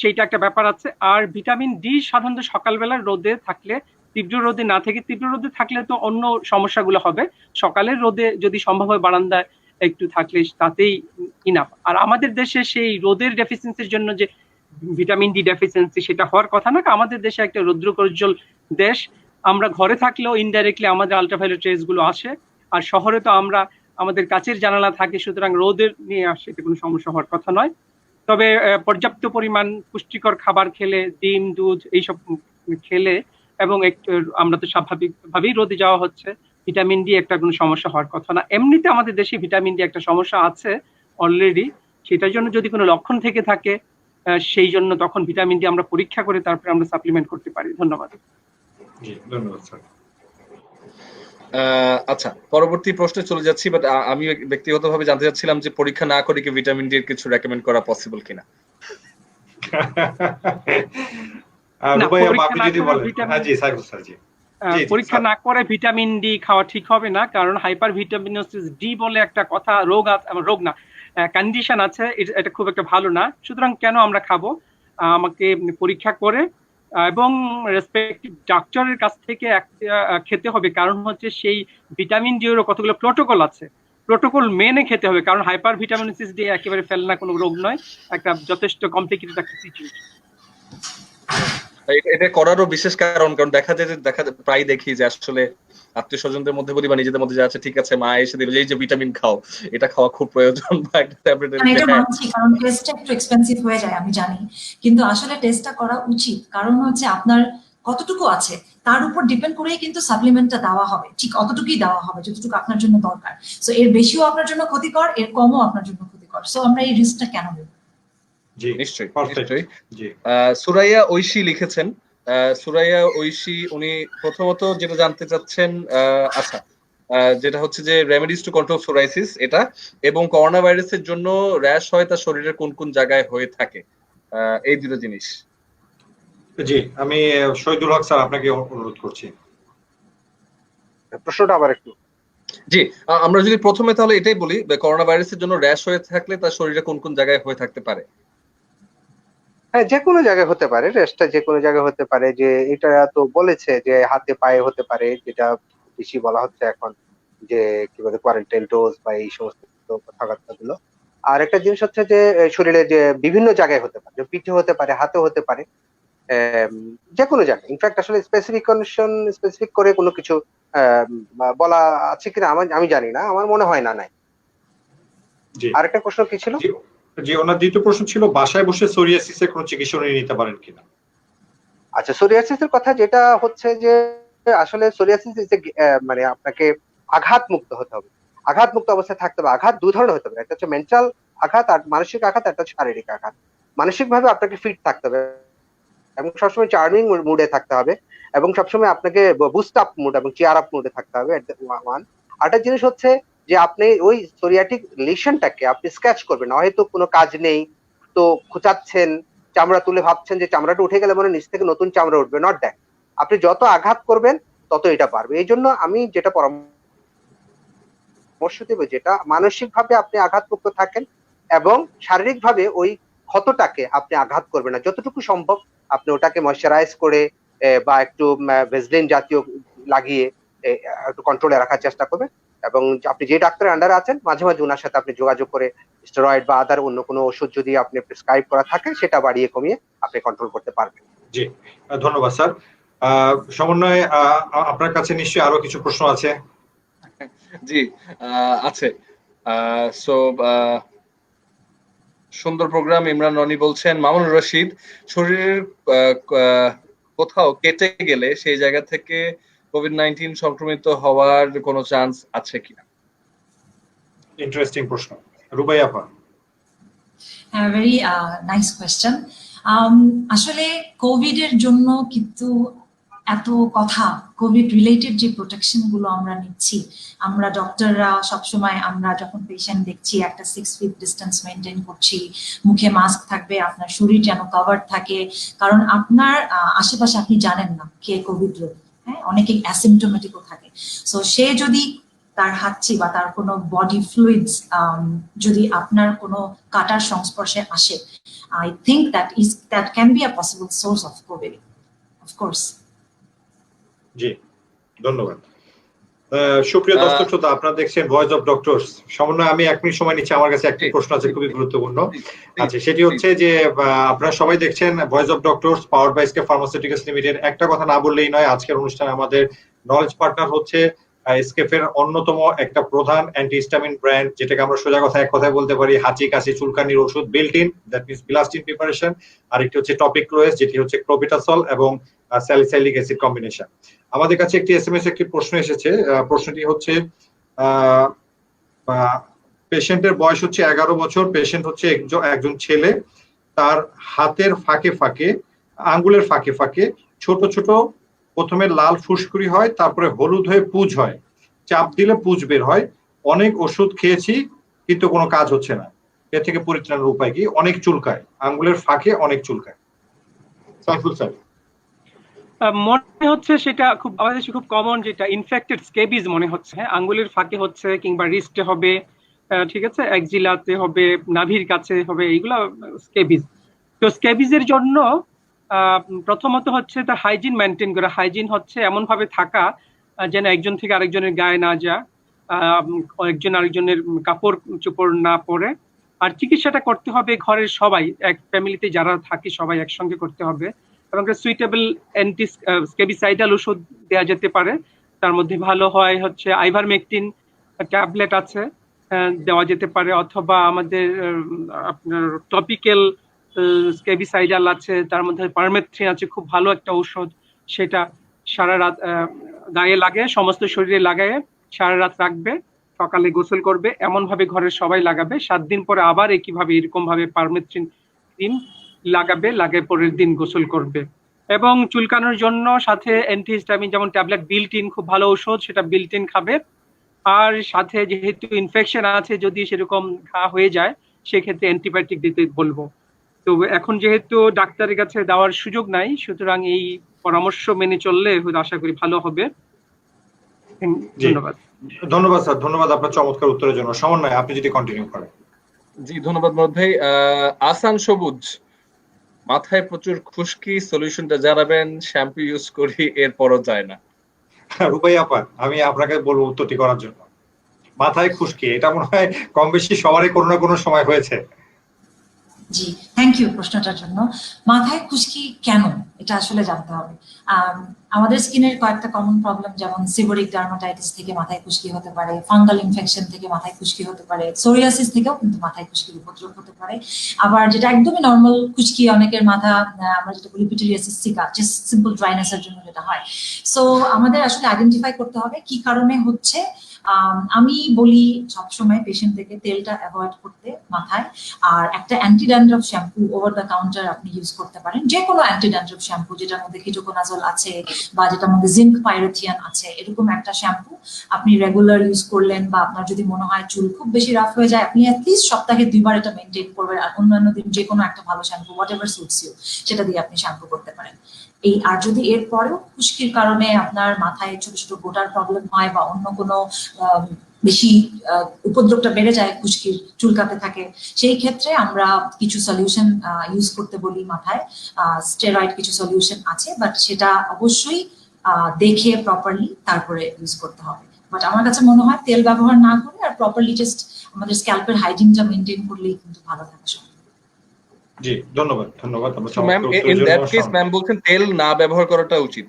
সেইটা একটা ব্যাপার আছে। আর ভিটামিন ডি সাধারণত সকালবেলা রোদে থাকলে, তীব্র রোদে না থেকে, তীব্র রোদে থাকলে তো অন্য সমস্যাগুলো হবে, সকালের রোদে যদি সম্ভব হয় বারান্দায় একটু থাকলে তাতেই ইনাফ। আর আমাদের দেশে সেই রোদের ডেফিসিয়েন্সির জন্য যে ভিটামিন ডি ডেফিসিয়েন্সি, সেটা হওয়ার কথা না। আমাদের দেশে একটা রৌদ্রোজ্জ্বল দেশ, আমরা ঘরে থাকলেও ইনডাইরেক্টলি আমাদের আলট্রাভায়োলেট রেজ গুলো আসে। আর শহরে তো আমাদের কাচের জানালা থাকে, সুতরাং রোদের নিয়ে আসে, এটা কোনো সমস্যা হওয়ার কথা নয়। তবে পর্যাপ্ত পরিমাণ পুষ্টিকর খাবার খেলে, ডিম, দুধ এইসব খেলে, এবং একটু আমরা তো স্বাভাবিকভাবেই রোদে যাওয়া হচ্ছে, ভিটামিন ডি একটা কোনো সমস্যা হওয়ার কথা না। এমনিতে আমাদের দেশে ভিটামিন ডি একটা সমস্যা আছে অলরেডি, সেটার জন্য যদি কোনো লক্ষণ থেকে থাকে সেই জন্য তখন ভিটামিন ডি আমরা পরীক্ষা করে তারপরে আমরা সাপ্লিমেন্ট করতে পারি। ধন্যবাদ। জি, ধন্যবাদ স্যার। আচ্ছা, পরবর্তী প্রশ্নে চলে যাচ্ছি, বাট আমি ব্যক্তিগতভাবে জানতে চাচ্ছিলাম যে পরীক্ষা না করে কি ভিটামিন ডি এর কিছু রেকমেন্ড করা পসিবল কিনা? পরীক্ষা না করে ভিটামিন ডি খাওয়া ঠিক হবে না, কারণ হাইপার ভিটামিনোসিস ডি বলে একটা কথা, রোগ না, কন্ডিশন আছে, এটা খুব একটা ভালো না। সুতরাং কেন আমরা খাবো? আমাকে পরীক্ষা করে এবং রেসপেক্টিভ ডাক্তারের কাছ থেকে খেতে হবে, কারণ হচ্ছে সেই ভিটামিন ডি এর কতগুলো প্রোটোকল আছে, প্রোটোকল মেনে খেতে হবে, কারণ হাইপার ভিটামিনোসিস ডি একেবারে ফেলনা কোনো রোগ নয়, একটা যথেষ্ট কমপ্লিকেটেড একটা সিচুয়েশন। এটা করারও বিশেষ কারণ দেখা যায় যে প্রায় দেখি যে আসলে আত্মীয় স্বজনদের মধ্যে বলি বা নিজেদের মধ্যে যে আছে, ঠিক আছে মা এসে দিল এই যে ভিটামিন খাও, এটা খাওয়া খুব প্রয়োজন, বা একটা ট্যাবলেট এটা মানছি, কারণ টেস্টটা একটু এক্সপেন্সিভ হয়ে যায় আমি জানি, কিন্তু আসলে টেস্টটা করা উচিত, কারণ হচ্ছে আপনার কতটুকু আছে তার উপর ডিপেন্ড করেই কিন্তু সাপ্লিমেন্টটা দেওয়া হবে, ঠিক অতটুকুই দেওয়া হবে যতটুকু আপনার জন্য দরকার। সো এর বেশিও আপনার জন্য ক্ষতিকর, এর কমও আপনার জন্য ক্ষতিকর, সো আমরা এই রিস্কটা কেন নেব? জি, নিশ্চয়ই নিশ্চয়ই। জি, সুরাইয়া ঐশী লিখেছেন, সুরাইয়া ঐশী উনি প্রথমত যেটা জানতে চাচ্ছেন, আচ্ছা, যেটা হচ্ছে যে রেমেডিস টু কন্ট্রোল সোরাইসিস এটা, এবং করোনা ভাইরাসের জন্য র্যাশ হয় তার শরীরের কোন কোন জায়গায় হয়ে থাকে, এই দুটো জিনিস। জি, আমি শহীদুল হক স্যার আপনাকে অনুরোধ করছি। প্রশ্নটা আবার একটু। জি, আমরা যদি প্রথমে তাহলে এটাই বলি, করোনা ভাইরাসের জন্য র্যাশ হয়ে থাকলে তার শরীরে কোন কোন জায়গায় হয়ে থাকতে পারে? হ্যাঁ, যে কোনো জায়গায় হতে পারে, রেস্টটা যে কোনো জায়গায় হতে পারে। যে এটা তো বলেছে যে হাতে পায়ে হতে পারে, যেটা বেশি বলা হচ্ছে এখন, যে কি বলে কোয়ারেন্টাইন ডোজ বা এই সমস্ত কথাবার্তা গুলো। আর একটা জিনিস হচ্ছে যে শরীরে যে বিভিন্ন জায়গায় হতে পারে, পিঠে হতে পারে, হাতে হতে পারে, যে কোনো জায়গায়। ইনফ্যাক্ট আসলে স্পেসিফিক করে কোনো কিছু বলা আছে কিনা আমি জানি না, আমার মনে হয় না নাই। আরেকটা প্রশ্ন কি ছিল? জি, ওনার দ্বিতীয় প্রশ্ন ছিল বাসায় বসে সোরিয়াসিসের কোনো চিকিৎসা নিতে পারেন কিনা। আচ্ছা, সোরিয়াসিসের কথা যেটা হচ্ছে যে আসলে সোরিয়াসিস মানে আপনাকে আঘাত মুক্ত হতে হবে, আঘাত মুক্ত অবস্থায় থাকতে হবে। আঘাত দুই ধরনের হতে পারে, একটা হচ্ছে মেন্টাল আঘাত আর মানসিক আঘাত, একটা হচ্ছে শারীরিক আঘাত। মানসিক ভাবে আপনাকে ফিট থাকতে হবে এবং সবসময় চার্মিং মুডে থাকতে হবে, এবং সবসময় আপনাকে বুস্ট আপ মুড এবং চেয়ার আপ মুডে থাকতে হবে। আরেকটা জিনিস হচ্ছে যে আপনি ওই সোরিয়াটিক লেশনটাকে আপনি স্ক্র্যাচ করবেন, হয়তো কোনো কাজ নেই তো খোঁচাচ্ছেন, চামড়া তুলে ভাবছেন যে চামড়াটা উঠে গেলে মানে নিচ থেকে নতুন চামড়া উঠবে, নট দ্যাট। আপনি যত আঘাত করবেন তত এটা বাড়বে। এই জন্য আমি যেটা পরামর্শ দেব, যেটা মানসিক ভাবে আপনি আঘাতমুক্ত থাকেন এবং শারীরিক ভাবে ওই ক্ষতটাকে আপনি আঘাত করবেন না, যতটুকু সম্ভব আপনি ওটাকে ময়শ্চারাইজ করে বা একটু ভেসলিন জাতীয় লাগিয়ে একটু কন্ট্রোলে রাখার চেষ্টা করবেন। এবং আপনি যে ডাক্তারের আন্ডারে আছেন মাঝে মাঝে ওনার সাথে আপনি যোগাযোগ করে স্টেরয়েড বা আদার অন্য কোনো ওষুধ যদি আপনি প্রেসক্রাইব করা থাকে সেটা বাড়িয়ে কমিয়ে আপনি কন্ট্রোল করতে পারবেন। জি, ধন্যবাদ স্যার। সমন্বয়, আপনার কাছে নিশ্চয়ই আরো কিছু প্রশ্ন আছে। জি, আছে। সো সুন্দর প্রোগ্রাম। ইমরান রনি বলছেন, মামুনুর রশিদ, শরীরের কোথাও কেটে গেলে সেই জায়গা থেকে কোভিড-19 সংক্রমিত হওয়ার কোনো চান্স আছে কিনা? ইন্টারেস্টিং প্রশ্ন। রুবাইয়া আপা। Very nice question. আসলে কোভিড এর জন্য কিন্তু এত কথা কোভিড রিলেটেড যে প্রোটেকশন গুলো আমরা নিচ্ছি, আমরা ডক্টররা সবসময় আমরা যখন পেশেন্ট দেখছি একটা 6 ফিট ডিস্টেন্স মেনটেন করছি, মুখে মাস্ক থাকবে, আপনার শরীর যেন কভার থাকে, কারণ আপনার আশেপাশে আপনি জানেন না কে কোভিড রোগী, হ্যাঁ, অনেকেই অ্যাসিমটোমেটিকও থাকে। সো সে যদি তার হাঁচি বা তার কোনো বডি ফ্লুইডস যদি আপনার কোনো কাটার সংস্পর্শে আসে, I think that can be a possible source of COVID, of course. জি, ধন্যবাদ। সুপ্রিয় দর্শক শ্রোতা, আপনারা দেখছেন ভয়েস অফ ডক্টরস। সমন্বয় আমি 1 মিনিট সময় নিচ্ছি, আমার কাছে একটা প্রশ্ন আছে খুবই গুরুত্বপূর্ণ। আচ্ছা, সেটি হচ্ছে যে আপনারা সবাই দেখছেন voice of doctors powered by SK pharmaceuticals limited. একটা কথা না বললেই নয়, আজকের অনুষ্ঠানে আমাদের নলেজ পার্টনার হচ্ছে এসকেএফ এর অন্যতম একটা প্রধান অ্যান্টিহিস্টামিন ব্র্যান্ড, যেটাকে আমরা সোজা কথা এক কথায় বলতে পারি হাঁচি কাশি চুলকানির ওষুধ built-in, that means bilastine preparation. আরেকটি হচ্ছে টপিক ক্লোয়েস, যেটি হচ্ছে ক্লোবিটাসল এবং স্যালিসাইলিক অ্যাসিড কম্বিনেশন। আমাদের কাছে একটি এসএমএস একটি প্রশ্ন এসেছে। প্রশ্নটি হচ্ছে পেশেন্টের বয়স হচ্ছে 11 বছর, পেশেন্ট হচ্ছে একজন ছেলে, তার হাতের ফাঁকে ফাঁকে, আঙ্গুলের ফাঁকে ফাঁকে ছোট ছোট প্রথমে লাল ফুসকুড়ি হয়, তারপরে হলুদ হয়ে পুজ হয়, চাপ দিলে পুজ বের হয়। অনেক ওষুধ খেয়েছি কিন্তু কোনো কাজ হচ্ছে না, এর থেকে পরিত্রাণের উপায় কি? অনেক চুলকায়, আঙ্গুলের ফাঁকে অনেক চুলকায়। সাইফুল স্যার। মনে হচ্ছে সেটা খুব আমাদের দেশে খুব কমন, যেটা ইনফেক্টেড স্কেবিজ মনে হচ্ছে। হ্যাঁ, আঙ্গুলের ফাঁকে হচ্ছে, কিংবা রিস্টে হবে, ঠিক আছে, এক্সিলাতে হবে, নাভির কাছে হবে, এইগুলা স্কেবিজ। তো স্কেবিজের জন্য প্রথমত হচ্ছে তার হাইজিন মেনটেন করা। হাইজিন হচ্ছে এমন ভাবে থাকা যেন একজন থেকে আরেকজনের গায়ে না যায়, একজন আরেকজনের কাপড় চোপড় না পরে। আর চিকিৎসাটা করতে হবে ঘরের সবাই, এক ফ্যামিলিতে যারা থাকে সবাই একসঙ্গে করতে হবে, এবং সুইটেবল অ্যান্টি স্কেবিসাইডাল ওষুধ দেওয়া যেতে পারে। তার মধ্যে ভালো হয় হচ্ছে আইভারমেকটিন ট্যাবলেট আছে, দেওয়া যেতে পারে, অথবা আমাদের আপনার টপিক্যাল স্কেবিসাইডাল আছে, তার মধ্যে পারমেথ্রিন আছে, খুব ভালো একটা ঔষধ। সেটা সারা রাত গায়ে লাগে, সমস্ত শরীরে লাগায় সারা রাত রাখবে, সকালে গোসল করবে, এমন ভাবে ঘরের সবাই লাগাবে। 7 দিন পরে আবার একইভাবে এরকম ভাবে পারমেথ্রিন ক্রিম লাগাবে, লাগে পরের দিন গোসল করবে। এবং চুলকানোর জন্য সাথে অ্যান্টিহিস্টামিন যেমন ট্যাবলেট বিল্ট-ইন, খুব ভালো ঔষধ, সেটা বিল্ট-ইন খাবে। আর সাথে যেহেতু ইনফেকশন আছে, যদি সেরকম ঘা হয়ে যায় সেক্ষেত্রে অ্যান্টিবায়োটিক দিতে বলবো। তো এখন যেহেতু ডাক্তারের কাছে দেওয়ার সুযোগ নাই, সুতরাং এই পরামর্শ মেনে চললে আশা করি ভালো হবে। ধন্যবাদ। ধন্যবাদ স্যার, ধন্যবাদ আপনার চমৎকার উত্তরের জন্য। সমন্বয় আপনি যদি কন্টিনিউ করেন। জি, ধন্যবাদ মোহাম্মদ ভাই। আসান সবুজ, মাথায় প্রচুর খুশকি, সলিউশনটা জানাবেন, শ্যাম্পু ইউজ করি এরপরও যায় না। রূপাই আপা, আমি আপনাকে বলবো উত্তরটি করার জন্য। মাথায় খুশকি, এটা মনে হয় কম বেশি সবারই কোনো না কোনো সময় হয়েছে। জি, থ্যাংক ইউ প্রশ্নটার জন্য। মাথায় খুশকি কেন, এটা আসলে জানতে হবে। আমাদের স্কিনের কয়েকটা কমন প্রবলেম, যেমন সিবোরিক ডার্মাটাইটিস থেকে মাথায় খুশকি হতে পারে, ফাঙ্গাল ইনফেকশন থেকে মাথায় খুশকি হতে পারে, সোরিয়াসিস থেকেও কিন্তু মাথায় খুশকির উপদ্রব হতে পারে। আবার যেটা একদমই নর্মাল খুশকি, অনেকের মাথা আমরা যেটা বলি পিটুরিয়াসিস সিকা, জাস্ট সিম্পল ড্রাইনেসের জন্য যেটা হয়। সো আমাদের আসলে আইডেন্টিফাই করতে হবে কি কারণে হচ্ছে। আমি বলি সবসময় পেশেন্টদেরকে তেলটা অ্যাভয়েড করতে মাথায়, আর একটা anti dandruff shampoo over the counter আপনি ইউজ করতে পারেন, যে কোনো অ্যান্টি ড্যান্ড্রফ শ্যাম্পু যেটার মধ্যে কিটোকোনাজল আছে বা যেটার মধ্যে জিঙ্ক পাইরোথিয়ান আছে, এরকম একটা শ্যাম্পু আপনি রেগুলার ইউজ করলেন। বা আপনার যদি মনে হয় চুল খুব বেশি রাফ হয়ে যায়, আপনি অ্যাটলিস্ট সপ্তাহে 2 বার এটা মেনটেন করবেন। আর অন্যান্য দিন যে কোনো একটা ভালো shampoo, whatever suits you, সেটা দিয়ে আপনি শ্যাম্পু করতে পারেন। এই আর যদি এর পরেও খুশকির কারণে আপনার মাথায় ছোট ছোট গোটার প্রবলেম হয় বা অন্য কোনো বেশি উপদ্রবটা বেড়ে যায়, খুশকির চুলকাতে থাকে, সেই ক্ষেত্রে আমরা কিছু সলিউশন ইউজ করতে বলি মাথায়। স্টেরয়েড কিছু সলিউশন আছে, বাট সেটা অবশ্যই দেখে প্রপারলি তারপরে ইউজ করতে হবে। বাট আমার কাছে মনে হয় তেল ব্যবহার না করে আর প্রপারলি জাস্ট আমাদের স্ক্যাল্পের হাইজিনটা মেনটেন করলেই কিন্তু ভালো থাকা সম্ভব। জি, ধন্যবাদ, ধন্যবাদ। Ma'am, in that case ma'am বলছেন তেল না ব্যবহার করাটা উচিত।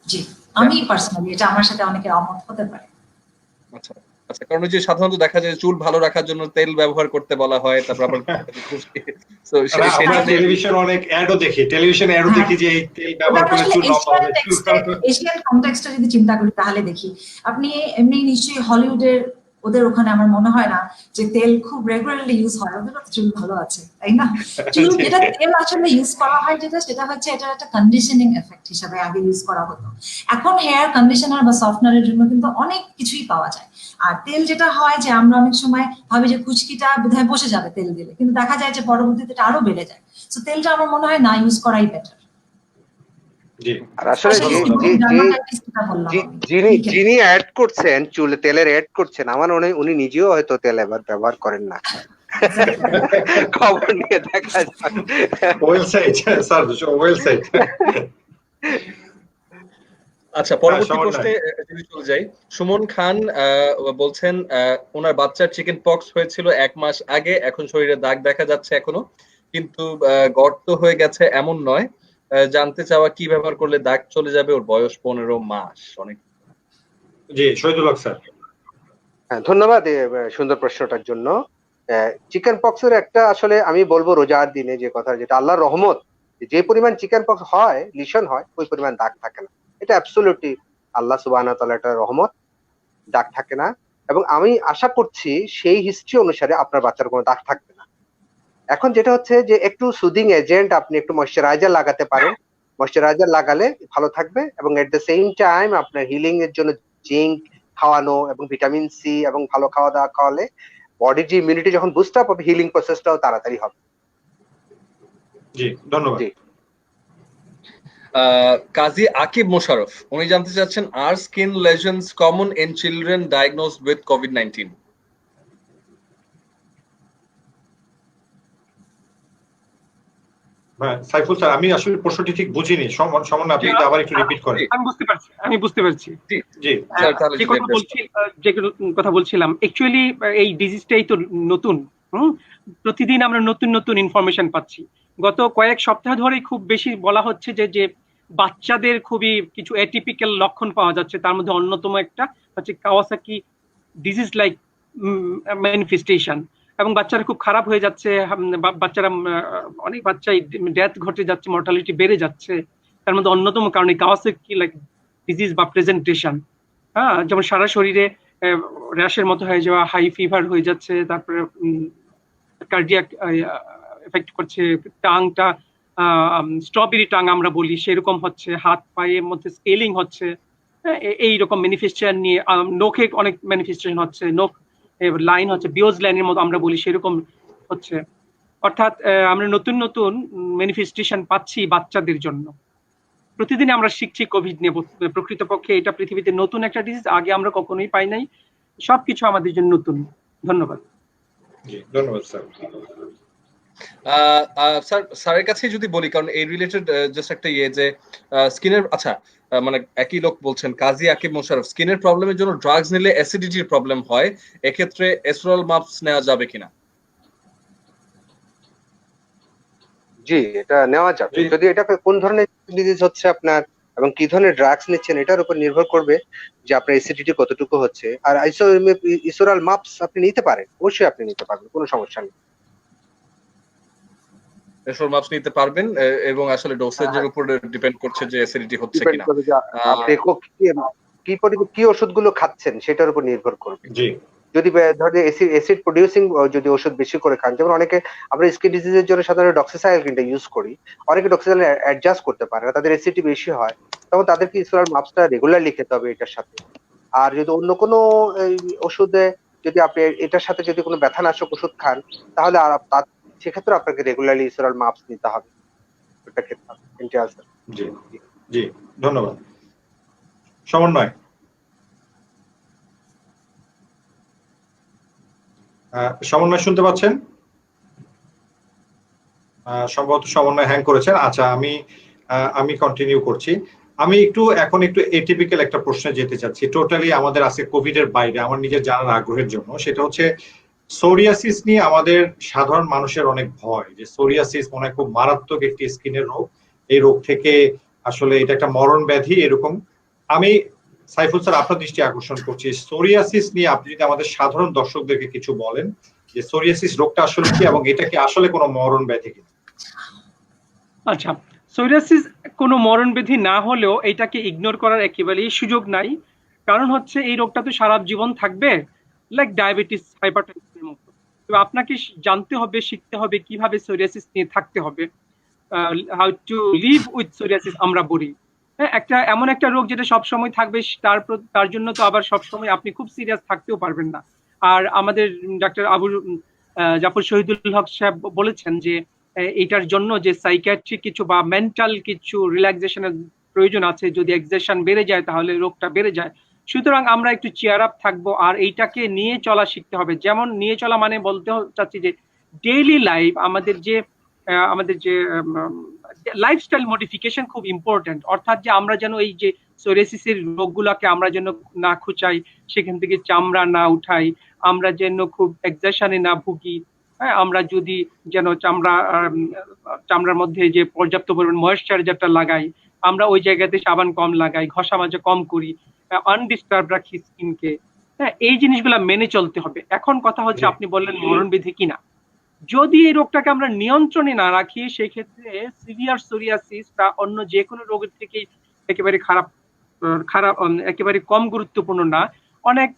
জি, আমি পার্সোনালি, এটা আমার সাথে অনেকের অমত হতে পারে। আচ্ছা আচ্ছা, কারণ যে সাধারণত দেখা যায় চুল ভালো রাখার জন্য তেল ব্যবহার করতে বলা হয়, তারপর আবার সো সেটা টেলিভিশন অনেক অ্যাডও দেখি, টেলিভিশন অ্যাডও দেখি যে এই তেল ব্যবহার করে চুল লম্বা হবে। এশিয়ান কনটেক্সটে যদি চিন্তা করি তাহলে দেখি, আপনি এমনি নিশ্চয়ই হলিউডের ওদের ওখানে আমার মনে হয় না যে তেল খুব রেগুলারলি ইউজ হয়, ওদের তো চুল ভালো আছে তাই না? চুল যেটা তেল আসলে ইউজ করা হয় সেটা হচ্ছে এটার একটা কন্ডিশনিং এফেক্ট হিসাবে আগে ইউজ করা হতো। এখন হেয়ার কন্ডিশনার বা সফটনারের জন্য কিন্তু অনেক কিছুই পাওয়া যায়। আর তেল যেটা হয় যে আমরা অনেক সময় ভাবি যে কুচকিটা বোধহয় বসে যাবে তেল দিলে, কিন্তু দেখা যায় যে পরবর্তীতে এটা আরো বেড়ে যায়। তো তেলটা আমার মনে হয় না ইউজ করাই বেটার। আর আসলে যিনি অ্যাড করছেন চুলে তেলের অ্যাড করছেন, আমার মনে হয় উনি নিজেও হয়তো তেল এবার ব্যবহার করেন না। খবর নিয়ে দেখা যাক। Well side sir, well side. আচ্ছা, পরবর্তী প্রশ্নে যদি চলে যাই, সুমন খান বলছেন ওনার বাচ্চার চিকেন পক্স হয়েছিল 1 মাস আগে, এখন শরীরে দাগ দেখা যাচ্ছে এখনো, কিন্তু গর্ত হয়ে গেছে এমন নয়। জানতে চাওয়া কি ব্যবহার করলে দাগ চলে যাবে, ওর বয়স 15 মাস। অনেক জি, শহীদুল হক স্যার। হ্যাঁ, ধন্যবাদ সুন্দর প্রশ্নটার জন্য। চিকেন পক্সের একটা আসলে আমি বলবো রোজার দিনে যে কথা, যেটা আল্লাহর রহমত, যে পরিমাণ চিকেন পক্স হয়, লিশন হয়, ওই পরিমাণ দাগ থাকে না। এটা অ্যাবসলিউটলি আল্লাহ সুবহানাহু ওয়া তাআলার একটা রহমত, দাগ থাকে না। এবং আমি আশা করছি সেই হিস্ট্রি অনুসারে আপনার বাচ্চার কোনো দাগ থাকবে না। এখন যেটা হচ্ছে যে একটু সুদিং এজেন্ট আপনি একটু ময়শ্চারাইজার লাগাতে পারেন, ময়শ্চারাইজার লাগালে ভালো থাকবে। এবং এট দ্য সেম টাইম আপনার হিলিং এর জন্য জিঙ্ক খাওয়ানো এবং ভিটামিন সি এবং ভালো খাওয়া দাওয়া খাওয়ালে বডির যে ইমিউনিটি যখন বুস্ট আপ হবে, হিলিং প্রসেসটাও তাড়াতাড়ি হবে। জি, ধন্যবাদ। কাজী আকিব মোশাররফ উনি জানতে চাচ্ছেন, আর skin lesions common in children diagnosed with কোভিড-19? সাইফুল স্যার, আমি আসলে প্রশ্নটি ঠিক বুঝিনি। সমান আপনি আবার একটু রিপিট করেন। আমি বুঝতে পারছি। জি স্যার, তাহলে যে কথা বলছিলাম, অ্যাকচুয়ালি এই ডিজিজটাই তো নতুন। প্রতিদিন আমরা নতুন নতুন ইনফরমেশন পাচ্ছি। গত কয়েক সপ্তাহ ধরেই খুব বেশি বলা হচ্ছে যে বাচ্চাদের খুবই কিছু অ্যাটিপিক্যাল লক্ষণ পাওয়া যাচ্ছে। তার মধ্যে অন্যতম একটা হচ্ছে কাওয়াসাকি ডিজিজ লাইক ম্যানিফেস্টেশন, এবং বাচ্চারা খুব খারাপ হয়ে যাচ্ছে। বাচ্চারা অনেক বাচ্চাই ডেথ ঘটে যাচ্ছে, মর্টালিটি বেড়ে যাচ্ছে। তার মধ্যে অন্যতম কারণ কাওয়াসাকি লাইক ডিজিজ বা প্রেজেন্টেশন। হ্যাঁ, যেমন সারা শরীরে র্যাশের মতো হয়ে যাওয়া, হাই ফিভার হয়ে যাচ্ছে, তারপরে কার্ডিয়াক এফেক্ট করছে, টাংটা স্ট্রবেরি টাং আমরা বলি সেরকম হচ্ছে, হাত পায়ের মধ্যে স্কেলিং হচ্ছে, এইরকম ম্যানিফেস্টেশন নিয়ে। নখে অনেক ম্যানিফেস্টেশন হচ্ছে, নখ লাইন হচ্ছে, বিওজ লাইনের মতো আমরা বলি সেরকম হচ্ছে। অর্থাৎ আমরা নতুন নতুন ম্যানিফেস্টেশন পাচ্ছি বাচ্চাদের জন্য। প্রতিদিন আমরা শিখছি কোভিড নিয়ে। প্রকৃতপক্ষে এটা পৃথিবীতে নতুন একটা ডিজিজ, আগে আমরা কখনোই পাই নাই। সবকিছু আমাদের জন্য নতুন। ধন্যবাদ। জি, ধন্যবাদ স্যার। স্যারের কাছে যদি বলি, কারণ এই রিলেটেড জাস্ট একটা যে স্কিনের, আচ্ছা মানে একই লোক বলছেন, কাজী আকিব মোশাররফ, স্কিনের প্রবলেমের জন্য ড্রাগস নিলে অ্যাসিডিটির প্রবলেম হয়, এক্ষেত্রে এসরাল মাপস নেওয়া যাবে কিনা? জি, এটা নেওয়া যাবে, যদি এটা কোন ধরনের ডিজিজ হচ্ছে আপনার এবং কি ধরনের ড্রাগস নিচ্ছেন এটার উপর নির্ভর করবে যে আপনার অ্যাসিডিটি কতটুকু হচ্ছে। আর ইসোরাল মাপস আপনি নিতে পারেন, অবশ্যই আপনি নিতে পারবেন, কোনো সমস্যা নেই। এসরাল মাপস নিতে পারবেন, এবং আসলে ডোসেজের উপর ডিপেন্ড করছে যে অ্যাসিডিটি হচ্ছে কিনা। আপনি কি ওষুধগুলো খাচ্ছেন সেটার উপর নির্ভর করবে। জি, যদি ধরেন অ্যাসিড প্রোডিউসিং যদি ওষুধ বেশি করে খান, যেমন অনেকে আমরা স্কিন ডিজিজের জন্য সাধারণত ডক্সিসাইক্লিনটা ইউজ করি, অনেকে ডক্সিসাইক্লিন অ্যাডজাস্ট করতে পারে না, তাদের অ্যাসিডিটি বেশি হয়, তখন তাদেরকে ইসোরাল মাপসটা রেগুলারলি খেতে হবে এটার সাথে। আর যদি অন্য কোনো ওষুধে যদি আপনি এটার সাথে যদি কোনো ব্যথানাশক ওষুধ খান, তাহলে সেক্ষেত্রে আপনাকে রেগুলারলি ইসোরাল মাপস নিতে হবে, ওটা খেতে হবে। জি, জি, ধন্যবাদ। সমন্বয়, সমন্বয় শুনতে পাচ্ছেন? সম্ভবত সমন্বয় হ্যাং করেছেন। আচ্ছা, আমি কন্টিনিউ করছি। আমি এখন একটু এটিপিক্যাল একটা প্রশ্নে যেতে চাচ্ছি, টোটালি আমাদের আজকে কোভিড এর বাইরে, আমার নিজের জানার আগ্রহের জন্য। সেটা হচ্ছে সোরিয়াসিস নিয়ে আমাদের সাধারণ মানুষের অনেক ভয়, যে সোরিয়াসিস মনে হয় খুব মারাত্মক একটি স্কিনের রোগ, এই রোগ থেকে আসলে এটা একটা মরণ ব্যাধি এরকম। আমি সাইফুল স্যার আপনার দৃষ্টি আকর্ষণ করছি, সোরিয়াসিস নিয়ে আপনি যদি আমাদের সাধারণ দর্শকদেরকে কিছু বলেন যে সোরিয়াসিস রোগটা আসলে কি এবং এটা কি আসলে কোনো মরণ ব্যাধি কিনা? আচ্ছা, সোরিয়াসিস কোনো মরণ ব্যাধি না হলেও এটাকে ইগনোর করার একেবারেই সুযোগ নাই। কারণ হচ্ছে এই রোগটা তো সারা জীবন থাকবে। লাইক ডায়াবেটিস, হাইপারটেনশনের মতো। তো আপনাকে জানতে হবে, শিখতে হবে কিভাবে সোরিয়াসিস নিয়ে থাকতে হবে, how to live with psoriasis আমরা বলি। হ্যাঁ, একটা এমন একটা রোগ যেটা সব সময় থাকবে, তার জন্য তো আবার সব সময় আপনি খুব সিরিয়াস থাকতেও পারবেন না। আর আমাদের ডাক্তার জাফর শহীদুল হক সাহেব বলেছেন যে এটার জন্য যে সাইকিয়াট্রিক কিছু বা মেন্টাল কিছু রিল্যাক্সেশনের প্রয়োজন আছে, যদি এক্সেশন বেড়ে যায় তাহলে রোগটা বেড়ে যায়। সুতরাং আমরা একটু চেয়ার আপ থাকবো আর এইটাকে নিয়ে চলা শিখতে হবে। যেমন নিয়ে চলা মানে বলতে চাচ্ছি যে ডেইলি লাইফ আমাদের যে লাইফস্টাইল মডিফিকেশন খুব ইম্পর্টেন্ট। অর্থাৎ যে আমরা যেন এই যে সোরিয়াসিসের রোগগুলোকে আমরা যেন না খুঁচাই, সেখান থেকে চামড়া না উঠাই, আমরা যেন খুব এক্সেশনে না ভুগি। হ্যাঁ, আমরা যদি যেন চামড়ার মধ্যে যে পর্যাপ্ত পরিমাণ ময়েশ্চারাইজারটা লাগাই, আমরা ওই জায়গাতে সাবান কম লাগাই, ঘষা মাজা কম করি, আনডিস্টার্ব রাখি স্কিনকে। হ্যাঁ, এই জিনিসগুলো মেনে চলতে হবে। এখন কথা হচ্ছে, আপনি বললেন মরণবিধি কিনা। যদি এই রোগটাকে আমরা নিয়ন্ত্রণে না রাখি, সেক্ষেত্রে সিভিয়ার সোরিয়াসিস বা অন্য যে কোনো রোগের থেকে একেবারে একেবারে কম গুরুত্বপূর্ণ না, অনেক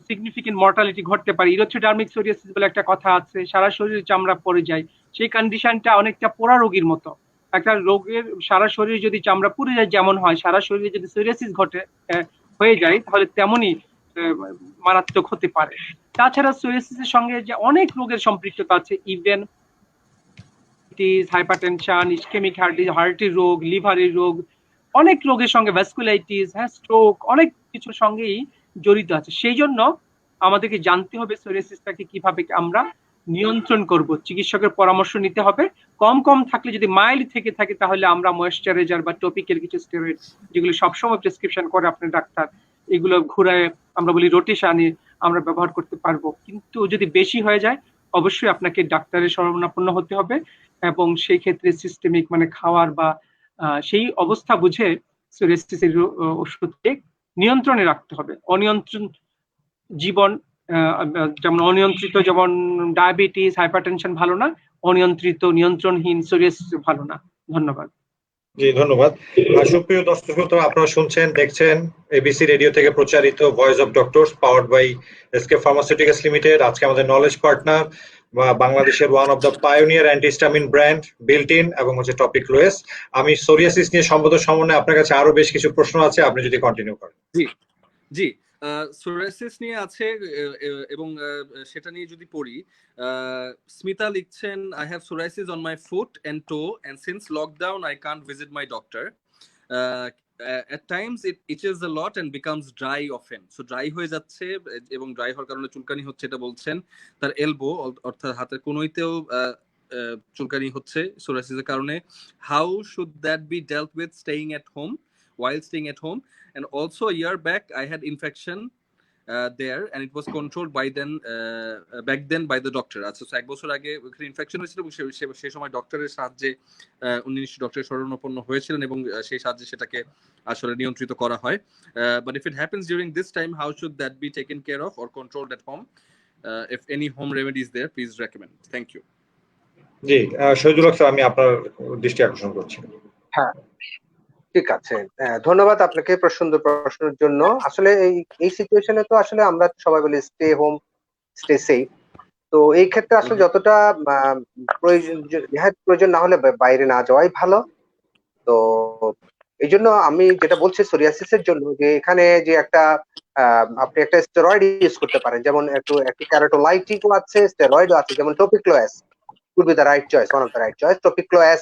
সিগনিফিকেন্ট মর্টালিটি ঘটতে পারে। ইরিথ্রোডার্মিক সোরিয়াসিস বলে একটা কথা আছে, সারা শরীরে চামড়া পড়ে যায়। সেই কন্ডিশনটা অনেকটা পোড়া রোগীর মতো। একটা রোগের সারা শরীরে যদি চামড়া পুড়ে যায় যেমন হয়, সারা শরীরে যদি সোরিয়াসিস হয়ে যায় তাহলে তেমনই মারাত্মক হতে পারে। তাছাড়া সোরিয়াসিসের সঙ্গে যে অনেক রোগের সম্পৃক্ততা আছে, ইভেন হাইপারটেনশন, ইসকেমিক হার্টের রোগ, লিভারের রোগ, অনেক রোগের সঙ্গে ভ্যাসকুলাইটিস, হ্যাঁ, স্ট্রোক, অনেক কিছুর সঙ্গেই জড়িত আছে। সেই জন্য আমাদেরকে জানতে হবে সোরিয়াসিসটাকে কিভাবে আমরা নিয়ন্ত্রণ করব। চিকিৎসকের পরামর্শ নিতে হবে। কম কম থাকলে, যদি মাইল্ড থেকে থাকে, তাহলে আমরা ময়েশ্চারাইজার বা টপিক্যাল কিছু স্টেরয়েড, যেগুলো সবসময় প্রেসক্রিপশন করে আপনার ডাক্তার, এগুলো ঘুরায় আমরা বলি রোটেশনে আমরা ব্যবহার করতে পারবো। কিন্তু যদি বেশি হয়ে যায়, অবশ্যই আপনাকে ডাক্তারের শরণাপন্ন হতে হবে এবং সেই ক্ষেত্রে সিস্টেমিক মানে খাওয়ার বা সেই অবস্থা বুঝে সোরিয়াসিসের ওষুধকে নিয়ন্ত্রণে রাখতে হবে। অনিয়ন্ত্রণ জীবন, যেমন অনিয়ন্ত্রিত যেমন ডায়াবেটিস, হাইপারটেনশন ভালো না, নিয়ন্ত্রণহীন সোরিয়াসিস ভালো না। ধন্যবাদ। জি, ধন্যবাদ। সুপ্রিয় দর্শক শ্রোতা, আপনারা শুনছেন, দেখছেন এবিসি রেডিও থেকে প্রচারিত voice of doctors powered by SK pharmaceuticals limited. আজকে আমাদের নলেজ পার্টনার বাংলাদেশের one of the pioneer antihistamine brand built in এবং হচ্ছে টপিক লোয়েস। আমি সোরিয়াসিস নিয়ে সম্বোধন সমন্বয়ে আপনার কাছে আরো বেশ কিছু প্রশ্ন আছে, আপনি যদি কন্টিনিউ করেন। জি, সোরিয়াসিস নিয়ে আছে এবং সেটা নিয়ে যদি পড়ি, স্মিতা লিখছেন, I have psoriasis on my foot and toe and since lockdown I can't visit my doctor. At times it itches a lot and becomes dry often. So dry হয়ে যাচ্ছে এবং dry হওয়ার কারণে চুলকানি হচ্ছে, এটা বলছেন। তার এলবো অর্থাৎ হাতের কোনোইতেও চুলকানি হচ্ছে সোরিয়াসিসের কারণে। How should that be dealt with while staying at home? And also a year back I had infection there and it was controlled back then by the doctor. আচ্ছা, এক বছর আগে ওখানে ইনফেকশন হয়েছিল এবং সেই সময় ডক্টরের সাহায্যে উনি ডক্টরের শরণাপন্ন হয়েছিলেন এবং সেই সাহায্যে সেটাকে আসলে নিয়ন্ত্রিত করা হয়। But if it happens during this time, how should that be taken care of or controlled at home? If any home remedies there, please recommend. Thank you. জি, শহীদুল হক স্যার, আমি আপনার দৃষ্টি আকর্ষণ করছি। হ্যাঁ, ঠিক আছে, ধন্যবাদ আপনাকে সুন্দর প্রশ্নের জন্য। আসলে এই সিচুয়েশনে তো আসলে আমরা সবাই বলি স্টে হোম, স্টে সেফ। তো এই ক্ষেত্রে আসলে যতটা প্রয়োজন না হলে বাইরে না যাওয়াই ভালো। তো এই জন্য আমি যেটা বলছি সোরিয়াসিসের জন্য, যে এখানে যে একটা আপনি একটা স্টেরয়েড ইউজ করতে পারেন, যেমন একটু ক্যারোটোলাইটিকও আছে, স্টেরয়েডও আছে, যেমন টপিক্লোএস would be the right choice, one of the right choice. টপিক্লোএস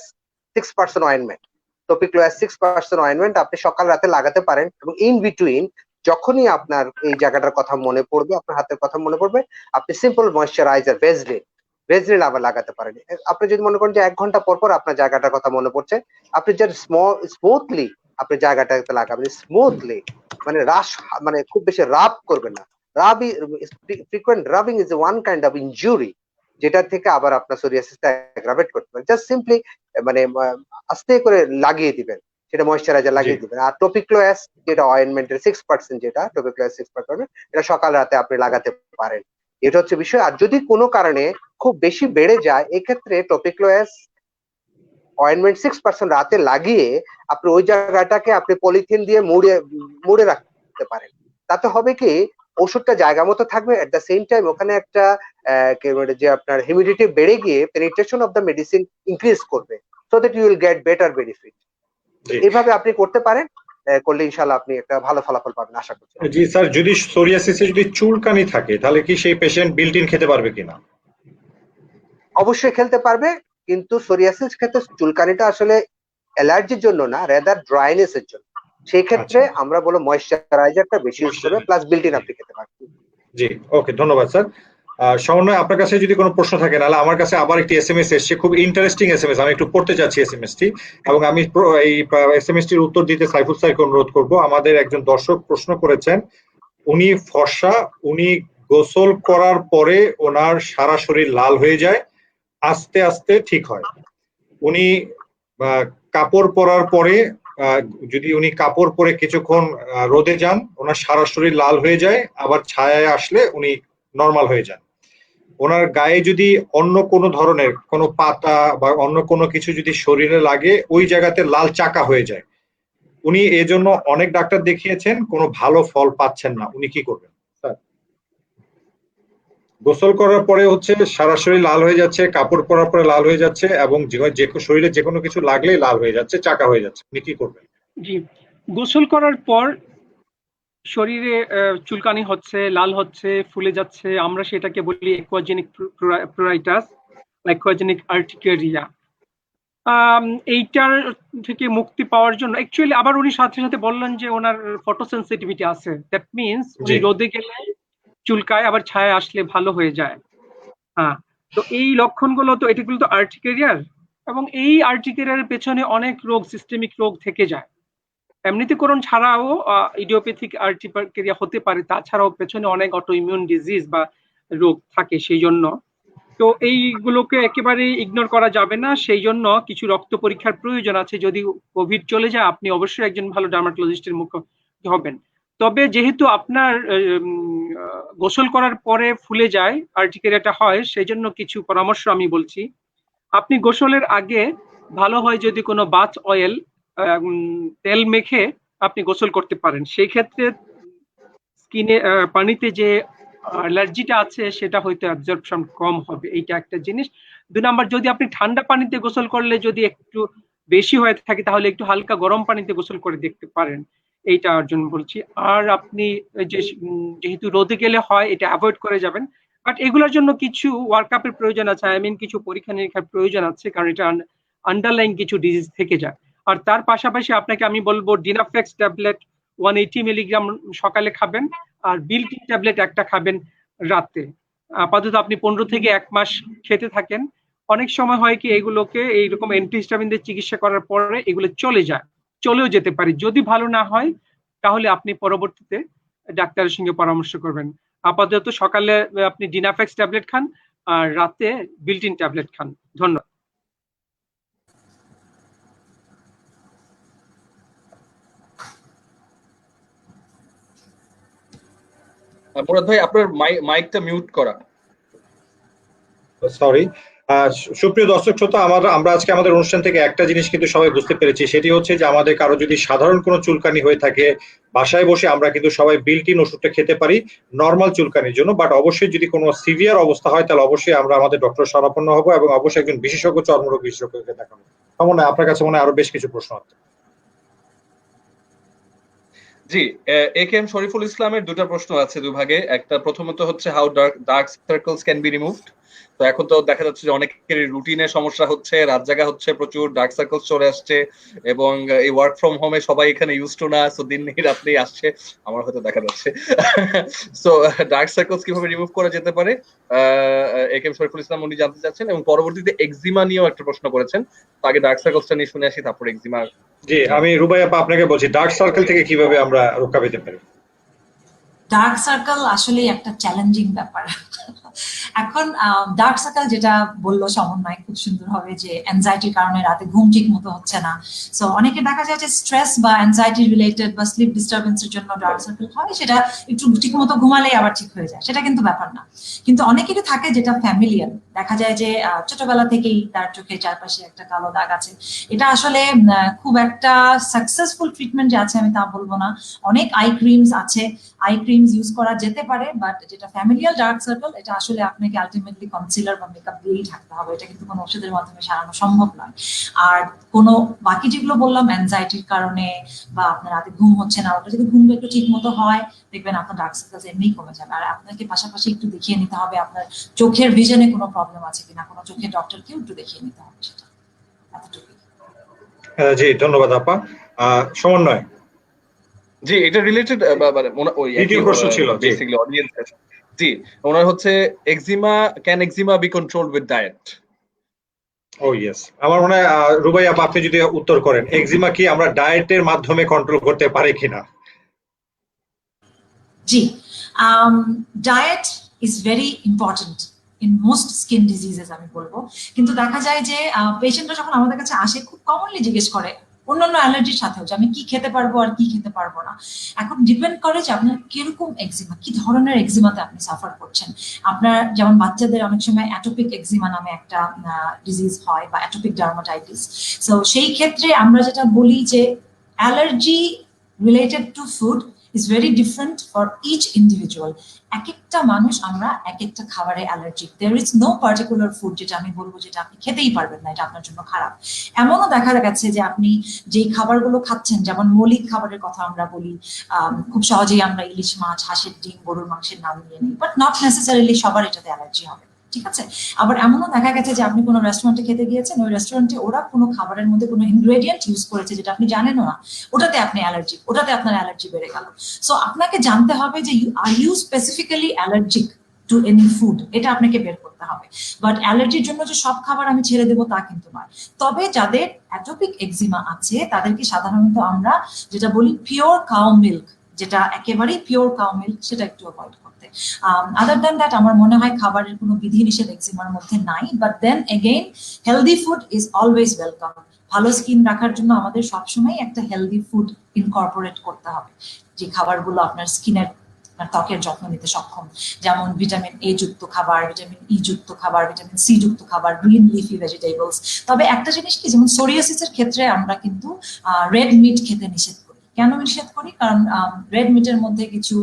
6% ointment, টপিক্লোএস 6% ointment আপনি সকাল রাতে লাগাতে পারেন এবং ইন বিটুইন যখনই আপনার এই জায়গাটার কথা মনে পড়বে, আপনার হাতের কথা মনে পড়বে, আপনি সিম্পল ময়েশ্চারাইজার ভেজলিন আবার লাগাতে পারেন। আপনি যদি মনে করেন যে 1 ঘন্টা পর পর আপনার জায়গাটার কথা মনে পড়ছে, আপনি জাস্ট স্মুথলি আপনি জায়গাটাতে লাগাবেন, স্মুথলি, মানে মানে খুব বেশি রাব করবেন না। Frequent rubbing is one kind of injury, যেটা থেকে আবার আপনার সোরিয়াসিসটা অ্যাগ্রাভেট করতে পারে। জাস্ট সিম্পলি মানে আস্তে করে লাগিয়ে দিবেন, সেটা ময়েশ্চারাইজার লাগিয়ে দিবেন। আর টপিক্লোএস যেটা অয়েন্টমেন্টের 6%, যেটা টপিক্লোএস 6%, এটা সকাল রাতে আপনি লাগাতে পারেন। এটা হচ্ছে বিষয়। আর যদি কোনো কারণে খুব বেশি বেড়ে যায়, এক্ষেত্রে টপিক্লোএস অয়েন্টমেন্ট 6% রাতে লাগিয়ে আপনি ওই জায়গাটাকে আপনি পলিথিন দিয়ে মুড়ে রাখতে পারেন। তাতে হবে কি, ওষুধটা জায়গা মতো থাকবে, এট দ্য সেম টাইম ওখানে একটা যে আপনার হিউমিডিটি বেড়ে গিয়ে penetration of the medicine increase করবে, so that you will get better benefit. এইভাবে আপনি করতে পারেন, করলে ইনশাল্লাহ আপনি একটা ভালো ফলাফল পাবেন আশা করছি। জি স্যার, যদি সোরিয়াসিসে যদি চুলকানি থাকে তাহলে কি সেই পেশেন্ট বিল্ট ইন খেতে পারবে কিনা? অবশ্যই খেলতে পারবে, কিন্তু সোরিয়াসিস ক্ষেত্রে চুলকানিটা আসলে অ্যালার্জির জন্য না, রেদার ড্রাইনেস এর জন্য। সেই ক্ষেত্রে আমরা বলো ময়েশ্চারাইজারটা বেশি ইউজ করবে, প্লাস বিল্ট ইন আপনি খেতে পারবেন। জি, ওকে, ধন্যবাদ স্যার। সমন্বয়, আপনার কাছে যদি কোনো প্রশ্ন থাকে, নাহলে আমার কাছে আবার একটি এসএমএস এসেছে, খুব ইন্টারেস্টিং এসএমএস, আমি একটু পড়তে চাচ্ছি এসএমএসটি, এবং আমি এই এসএমএসটির উত্তর দিতে সাইফুল স্যারকে অনুরোধ করব। আমাদের একজন দর্শক প্রশ্ন করেছেন, উনি ফর্সা, উনি গোসল করার পরে ওনার সারা শরীর লাল হয়ে যায়, আস্তে আস্তে ঠিক হয়। উনি কাপড় পরার পরে, যদি উনি কাপড় পরে কিছুক্ষণ রোদে যান, ওনার সারা শরীর লাল হয়ে যায়, আবার ছায়ায় আসলে উনি নর্মাল হয়ে যান। ওনার গায়ে যদি অন্য কোনো ধরনের কোনো পাতা বা অন্য কোনো কিছু যদি শরীরে লাগে, ওই জায়গাতে লাল চাকা হয়ে যায়। উনি এজন্য অনেক ডাক্তার দেখিয়েছেন, কোনো ভালো ফল পাচ্ছেন না, উনি কি করবেন? স্যার, গোসল করার পরে হচ্ছে সারা শরীর লাল হয়ে যাচ্ছে, কাপড় পরার পরে লাল হয়ে যাচ্ছে, এবং শরীরে যে কোনো কিছু লাগলেই লাল হয়ে যাচ্ছে, চাকা হয়ে যাচ্ছে, উনি কি করবেন? জি, গোসল করার পর শরীরে চুলকানি হচ্ছে, লাল হচ্ছে, ফুলে যাচ্ছে, আমরা সেটাকে বলি অ্যাকুয়াজেনিক প্রাইটাস, অ্যাকুয়াজেনিক আর্টিকেরিয়া। এইটার থেকে মুক্তি পাওয়ার জন্য অ্যাকচুয়ালি আবার উনি সাথে সাথে বললেন যে ওনার ফটোসেনসিটিভিটি আছে, দ্যাট মিনস উনি রোদে গেলে চুলকায়, আবার ছায়া আসলে ভালো হয়ে যায়। হ্যাঁ, তো এই লক্ষণগুলো তো, এগুলো তো আর্টিকেরিয়ার, এবং এই আর্টিকেরিয়ার পেছনে অনেক রোগ, সিস্টেমিক রোগ থেকে যায়। এমনিতে করণ ছাড়াও ইডিওপ্যাথিক আর্টিকেরিয়া হতে পারে, তাছাড়াও পেছনে অনেক অটো ইমিউন ডিজিজ বা রোগ থাকে। সেই জন্য তো এইগুলোকে একেবারে ইগনোর করা যাবে না, সেই জন্য কিছু রক্ত পরীক্ষার প্রয়োজন আছে। যদি কোভিড চলে যায়, আপনি অবশ্যই একজন ভালো ডার্মাটোলজিস্টের মুখোমুখি হবেন। তবে যেহেতু আপনার গোসল করার পরে ফুলে যায়, আর্টিকেরিয়াটা হয়, সেই জন্য কিছু পরামর্শ আমি বলছি। আপনি গোসলের আগে ভালো হয় যদি কোনো বাথ অয়েল, তেল মেখে আপনি গোসল করতে পারেন। সেই ক্ষেত্রে স্কিনে, পানিতে যে অ্যালার্জিটা আছে সেটা হয়তো অ্যাবজর্পশন কম হবে, এইটা একটা জিনিস। 2 নাম্বার, যদি আপনি ঠান্ডা পানিতে গোসল করলে যদি একটু বেশি হয়ে থাকে, তাহলে একটু হালকা গরম পানিতে গোসল করে দেখতে পারেন, এইটার জন্য বলছি। আর আপনি যেহেতু রোদে গেলে হয়, এটা অ্যাভয়েড করে যাবেন। বাট এগুলোর জন্য কিছু ওয়ার্কআপের প্রয়োজন আছে, আই মিন কিছু পরীক্ষা নিরীক্ষার প্রয়োজন আছে, কারণ এটা আন্ডারলাইন কিছু ডিজিজ থেকে যায়। আর তার পাশাপাশি আপনাকে আমি বলবো ডিনাফ্লেক্স ট্যাবলেট 180 মিলিগ্রাম সকালে খাবেন, আর বিল্ট-ইন ট্যাবলেট একটা খাবেন রাতে। আপাতত আপনি 15 থেকে 1 মাস খেতে থাকেন। অনেক সময় হয় কি, এগুলোকে এইরকম অ্যান্টিহিস্টামিন দিয়ে চিকিৎসা করার পরে এগুলো চলেও যেতে পারে। যদি ভালো না হয়, তাহলে আপনি পরবর্তীতে ডাক্তারের সঙ্গে পরামর্শ করবেন। আপাতত সকালে আপনি ডিনাফ্লেক্স ট্যাবলেট খান, আর রাতে বিল্ট-ইন ট্যাবলেট খান। ধন্যবাদ। মুরাদ ভাই, আপনার মাইকটা মিউট করা। সরি। সুপ্রিয় দর্শক শ্রোতা, আমরা আজকে আমাদের অনুষ্ঠান থেকে একটা জিনিস কিন্তু সবাই বুঝতে পেরেছি, সেটি হচ্ছে যে আমাদের কারো যদি সাধারণ কোনো চুলকানি হয়ে থাকে, বাসায় বসে আমরা কিন্তু সবাই বিল্ট-ইন ওষুধটা খেতে পারি নর্মাল চুলকানির জন্য। বাট অবশ্যই যদি কোনো সিভিয়ার অবস্থা হয়, তাহলে অবশ্যই আমরা আমাদের ডক্টর শরণাপন্ন হবো, এবং অবশ্যই একজন বিশেষজ্ঞ চর্মরোগ বিশেষজ্ঞকে দেখাবো। সমন্বয়, আপনার কাছে মনে হয় আরো বেশ কিছু প্রশ্ন আছে। জি, একেএম শরীফুল ইসলামের দুটো প্রশ্ন আছে দুভাগে। একটা, প্রথমত হচ্ছে how dark circles can be removed. তো এখন তো দেখা যাচ্ছে যে অনেকের রুটিনে সমস্যা হচ্ছে, রাত জাগা হচ্ছে, প্রচুর ডার্ক সার্কেলস চলে আসছে, এবং এই ওয়ার্ক ফ্রম হোমে সবাই এখানে ইউজ টু না, সো দিন নেই রাত নেই আসছে, আমার হয়তো দেখা যাচ্ছে। সো ডার্ক সার্কেলস কিভাবে রিমুভ করা যেতে পারে, একেএম শরীফুল ইসলাম উনি জানতে চাচ্ছেন, এবং পরবর্তীতে এক্সিমা নিয়েও একটা প্রশ্ন করেছেন। তো আগে ডার্ক সার্কেলসটা নিয়ে শুনে আসি, তারপর এক্সিমা। জি, আমি রুবাই আপা আপনাকে বলছি, ডার্ক সার্কেল থেকে কিভাবে আমরা রক্ষা পেতে পারি? ডার্ক সার্কেল আসলে একটা চ্যালেঞ্জিং ব্যাপার। এখন ডার্ক সার্কেল যেটা বললো সমন্বয় খুব সুন্দর হবে যে অ্যাংজাইটির কারণে রাতে ঘুম ঠিক মতো হচ্ছে না। সো অনেকে দেখা যায় যে স্ট্রেস বা অ্যাংজাইটি রিলেটেড বা স্লিপ ডিস্টারবেন্সের জন্য ডার্ক সার্কেল হয়, সেটা একটু ঠিক মতো ঘুমালেই আবার ঠিক হয়ে যায়, সেটা কিন্তু ব্যাপার না। কিন্তু অনেকেরই থাকে যেটা ফ্যামিলিয়াল, দেখা যায় যে ছোটবেলা থেকেই তার চোখের চারপাশে একটা কালো দাগ আছে। এটা আসলে খুব একটা সাকসেসফুল ট্রিটমেন্ট যে আছে আমি তা বলবো না, অনেক আই ক্রিমস আছে, আই ক্রিমস ইউজ করা যেতে পারে, বাট যেটা ফ্যামিলিয়াল ডার্ক সার্কেল এটা আসলে আপনাকে আলটিমেটলি কনসিলার বা মেকআপ দিয়েই থাকতে হবে, এটা কিন্তু কোনো ওষুধের মাধ্যমে সারানো সম্ভব নয়। আর কোনো বাকি যেগুলো বললাম অ্যাংজাইটির কারণে বা আপনার রাতে ঘুম হচ্ছে না, ওটা যদি ঘুমটা একটু ঠিক মতো হয় দেখবেন আপনার ডার্ক সার্কেল এমনিই কমে যাবে। আর আপনাকে পাশাপাশি একটু দেখিয়ে নিতে হবে আপনার চোখের ভিশনে কোনো প্রবলেম আছে কিনা, কোনো চোখের ডক্টরকেও একটু দেখিয়ে নিতে হবে, সেটা এতটুকুই। জি ধন্যবাদ আপা। সমন্বয় জি, এটা রিলেটেড ওই দ্বিতীয় প্রশ্ন ছিল, জি। Basically audience. জি, ওনার হচ্ছে can eczema be controlled with diet? Oh yes, আমার মনে হয় রুবাই আপা আপনি যদি উত্তর করেন, এক্সিমা কি আমরা ডায়েটের মাধ্যমে কন্ট্রোল করতে পারি কিনা? জি, diet is very important in most skin diseases আমি বলবো। কিন্তু দেখা যায় যে পেশেন্টরা যখন আমাদের কাছে আসে খুব কমনলি জিজ্ঞেস করে অন্যান্য অ্যালার্জির সাথেও যে আমি কি খেতে পারবো আর কি খেতে পারবো না। এখন ডিপেন্ড করে যে আপনার কিরকম এক্সিমা, কি ধরনের এক্সিমাতে আপনি সাফার করছেন। আপনার যেমন বাচ্চাদের অনেক সময় অ্যাটোপিক এক্সিমা নামে একটা ডিজিজ হয় বা অ্যাটোপিক ডার্মাটাইটিস। সো সেই ক্ষেত্রে আমরা যেটা বলি যে allergy related to food is very different for each individual. এক একটা মানুষ আমরা এক একটা খাবারে allergic. there is no particular food যেটা আমি বলবো যেটা আপনি খেতেই পারবেন না, এটা আপনার জন্য খারাপ। এমনও দেখা গেছে যে আপনি যেই খাবারগুলো খাচ্ছেন, যেমন মৌলিক খাবারের কথা আমরা বলি, খুব সহজেই আমরা ইলিশ মাছ, হাঁসের ডিম, গরুর মাংসের নাম নিয়ে নিই, বাট নট নেসেসারিলি সবার এটাতে অ্যালার্জি হবে, ঠিক আছে? আবার এমনও দেখা গেছে যে আপনি কোনো রেস্টুরেন্টে খেতে গিয়েছেন, ওই রেস্টুরেন্টে ওরা কোনো খাবারের মধ্যে কোনো ইনগ্রেডিয়েন্ট ইউজ করেছে যেটা আপনি জানেনও না, ওটাতে আপনি অ্যালার্জি, ওটাতে আপনার অ্যালার্জি বেড়ে গেল। সো আপনাকে জানতে হবে যে are you specifically allergic to any food, এটা আপনাকে বের করতে হবে। বাট অ্যালার্জির জন্য যে সব খাবার আমি ছেড়ে দেবো তা কিন্তু নয়। তবে যাদের অ্যাটোপিক এক্সিমা আছে তাদেরকে সাধারণত আমরা যেটা বলি পিওর কাউ মিল্ক, যেটা একেবারেই পিওর কাউ মিল্ক, সেটা একটু অ্যাভয়েড করতে। আদার দ্যান দ্যাট আমার মনে হয় খাবারের কোনো বিধিনিষেধ এক্সিমার মধ্যে নাই, but then again healthy food is always welcome. ভালো স্কিন রাখার জন্য আমাদের সবসময় একটা হেলদি ফুড ইনকর্পোরেট করতে হবে, যে খাবারগুলো আপনার স্কিনের ত্বকের যত্ন নিতে সক্ষম, যেমন ভিটামিন এ যুক্ত খাবার, ভিটামিন ই যুক্ত খাবার, ভিটামিন সি যুক্ত খাবার, গ্রিন লিফি ভেজিটেবলস। তবে একটা জিনিস কি, যেমন সোরিয়াসিসের ক্ষেত্রে আমরা কিন্তু রেড মিট খেতে নিষেধ করি। কেন নিষেধ করি? কারণ রেড মিটের মধ্যে কিছু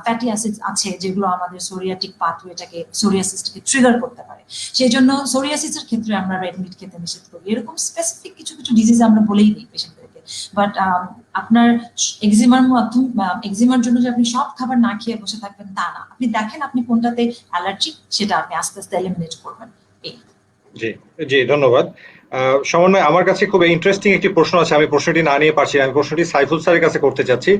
ফ্যাটি অ্যাসিড আছে যেগুলো আমাদের সোরিয়াটিক পাথওয়েটাকে, সোরিয়াসিসটাকে ট্রিগার করতে পারে। সেই জন্য সোরিয়াসিসের ক্ষেত্রে আমরা রেড মিট খেতে নিষেধ করি। এরকম স্পেসিফিক কিছু কিছু ডিজিজ আমরা বলেই দিই পেশেন্টদেরকে। বাট আপনার এক্সিমার জন্য যে আপনি সব খাবার না খেয়ে বসে থাকবেন তা না, আপনি দেখেন আপনি কোনটাতে অ্যালার্জি, সেটা আপনি আস্তে আস্তে এলিমিনেট করবেন। জি জি ধন্যবাদ। সমন্বয় আমার কাছে খুব ইন্টারেস্টিং একটি প্রশ্ন আছে, আমি প্রশ্নটি না নিয়ে পারছি, আমি প্রশ্নটি সাইফুল স্যারের কাছে করতে চাচ্ছি।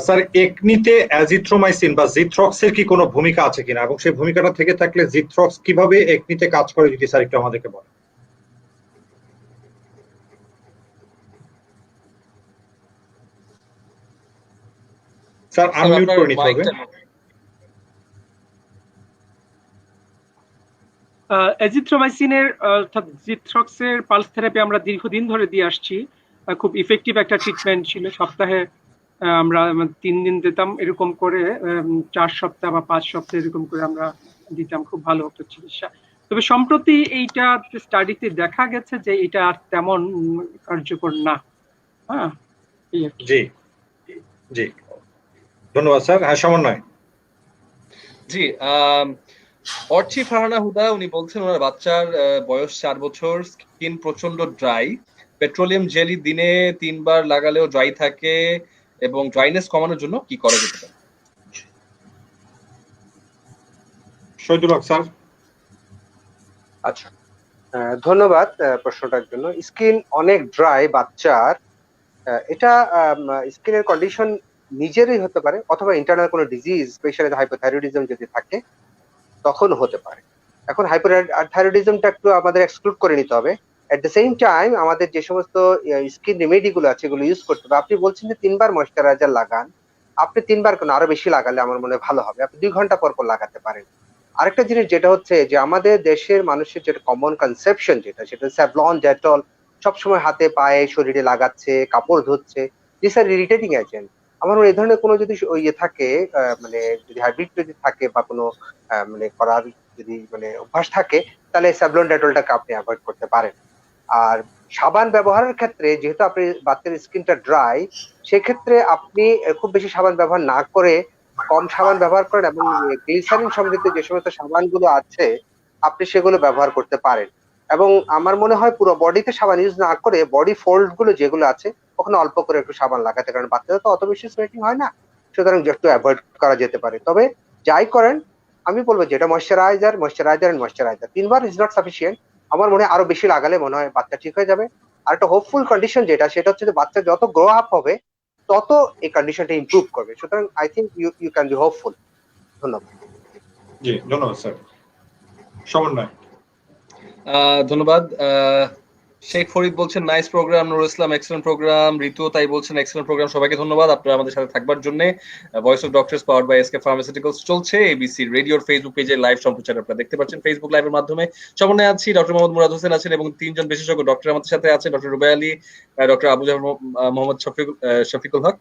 স্যার, একনিতে অ্যাজিথ্রোমাইসিন বা জিথ্রক্সের কি কোনো ভূমিকা আছে কিনা, এবং সেই ভূমিকাটা থেকে থাকলে জিথ্রক্স কিভাবে একনিতে কাজ করে যদি স্যার একটু আমাদেরকে বলেন। স্যার আনমিউট করে নিতে হবে। এজিথ্রোমাইসিনের অর্থাৎ জিথ্রক্সের পালস থেরাপি আমরা দীর্ঘদিন ধরে দিয়ে আসছি। খুব ইফেক্টিভ একটা ট্রিটমেন্ট ছিল। সপ্তাহে আমরা 3 দিন দিতাম, এরকম করে 4 সপ্তাহ বা 5 সপ্তাহ এরকম করে আমরা দিতাম। খুব ভালো একটা চিকিৎসা। তবে সম্প্রতি এইটা স্টাডিতে দেখা গেছে যে এটা আর তেমন কার্যকর না। হ্যাঁ, জি জি ধন্যবাদ স্যার। হ্যাঁ, সমন্বয়। জি, অর্চি ফারহানা হুদা উনি বলছেন ওনার বাচ্চার বয়স 4 বছর, স্কিন প্রচন্ড ড্রাই, পেট্রোলিয়াম জেলি দিনে 3 বার লাগালেও ড্রাই থাকে, এবং ড্রাইনেস কমানোর জন্য কি করা যেতে পারে? শহীদুল হক স্যার। আচ্ছা, ধন্যবাদ প্রশ্নটার জন্য। স্কিন অনেক ড্রাই বাচ্চার, এটা স্কিনের কন্ডিশন নিজেরই হতে পারে, অথবা ইন্টারনাল কোনো ডিজিজ, স্পেশালি হাইপোথাইরয়েডিজম যদি থাকে তখন হতে পারে। এখন হাইপোথাইরয়েডিজমটা একটু আমাদের এক্সক্লুড করে নিতে হবে। এট দ্য সেম টাইম আমাদের যে সমস্ত স্কিন রেমেডি গুলো আছে এগুলো ইউজ করতে হবে। আপনি বলছেন যে 3 বার ময়েশ্চারাইজার লাগান, আপনি 3 বার কেন, আরো বেশি লাগালে আমার মনে হয় ভালো হবে। আপনি 2 ঘন্টা পর পর লাগাতে পারেন। আরেকটা জিনিস যেটা হচ্ছে যে আমাদের দেশের মানুষের যেটা কমন কনসেপশন সেটা স্যাভলন ডেটল সবসময় হাতে পায়ে শরীরে লাগাচ্ছে, কাপড় ধুচ্ছে, দিস আর ইরিটেটিং এজেন্ট। আমার এই ধরনের কোনো যদি ইয়ে থাকে, মানে যদি হ্যাবিট যদি থাকে বা কোনো মানে করার যদি মানে অভ্যাস থাকে, তাহলে স্যাভলন ডেটলটাকে আপনি অ্যাভয়েড করতে পারেন। আর সাবান ব্যবহারের ক্ষেত্রে যেহেতু আপনি বাচ্চার স্কিনটা ড্রাই, সেক্ষেত্রে আপনি খুব বেশি সাবান ব্যবহার না করে কম সাবান ব্যবহার করেন এবং গ্লিসারিন সমৃদ্ধ যে সমস্ত সাবানগুলো আছে আপনি সেগুলো ব্যবহার করতে পারেন। এবং আমার মনে হয় পুরো বডিতে সাবান ইউজ না করে বডি ফোল্ড গুলো যেগুলো আছে ওখানে অল্প করে একটু সাবান লাগাতে, কারণ বাচ্চারা তো অত বেশি সোয়েটিং হয় না, সুতরাং একটু অ্যাভয়েড করা যেতে পারে। তবে যাই করেন আমি বলবো যেটা ময়শ্চারাইজার এন্ড ময়শ্চারাইজার 3 বার ইজ নট সাফিসিয়েন্ট। আমার মনে হয় আরো বেশি লাগালে মনে হয় বাচ্চা ঠিক হয়ে যাবে। আর একটা হোপফুল কন্ডিশন সেটা হচ্ছে যে বাচ্চা যত গ্রো আপ হবে তত এই কন্ডিশনটা ইমপ্রুভ করবে। সুতরাং I think you can be hopeful. ধন্যবাদ। জি ধন্যবাদ স্যার। সমন্বয়। ধন্যবাদ। শেখ ফরিদ বলছেন nice program, Nurul Islam excellent program, Ritu তাই বলছেন এক্সেলেন্ট প্রোগ্রাম। সবাইকে ধন্যবাদ আপনারা আমাদের সাথে থাকবার জন্য। Voice of doctors powered by SK pharmaceuticals চলছে এবিসি রেডিওর ফেসবুক পেজে লাইভ সম্প্রচার আপনারা দেখতে পাচ্ছেন ফেসবুক লাইভের মাধ্যমে। সমন্বয়ে আছি ডক্টর মোহাম্মদ মুরাদ হোসেন আছেন এবং 3জন বিশেষজ্ঞ ডক্টর আমাদের সাথে আছে, ডক্টর রুবাই আলী, ডক্টর মোহাম্মদ শফিকুল হক,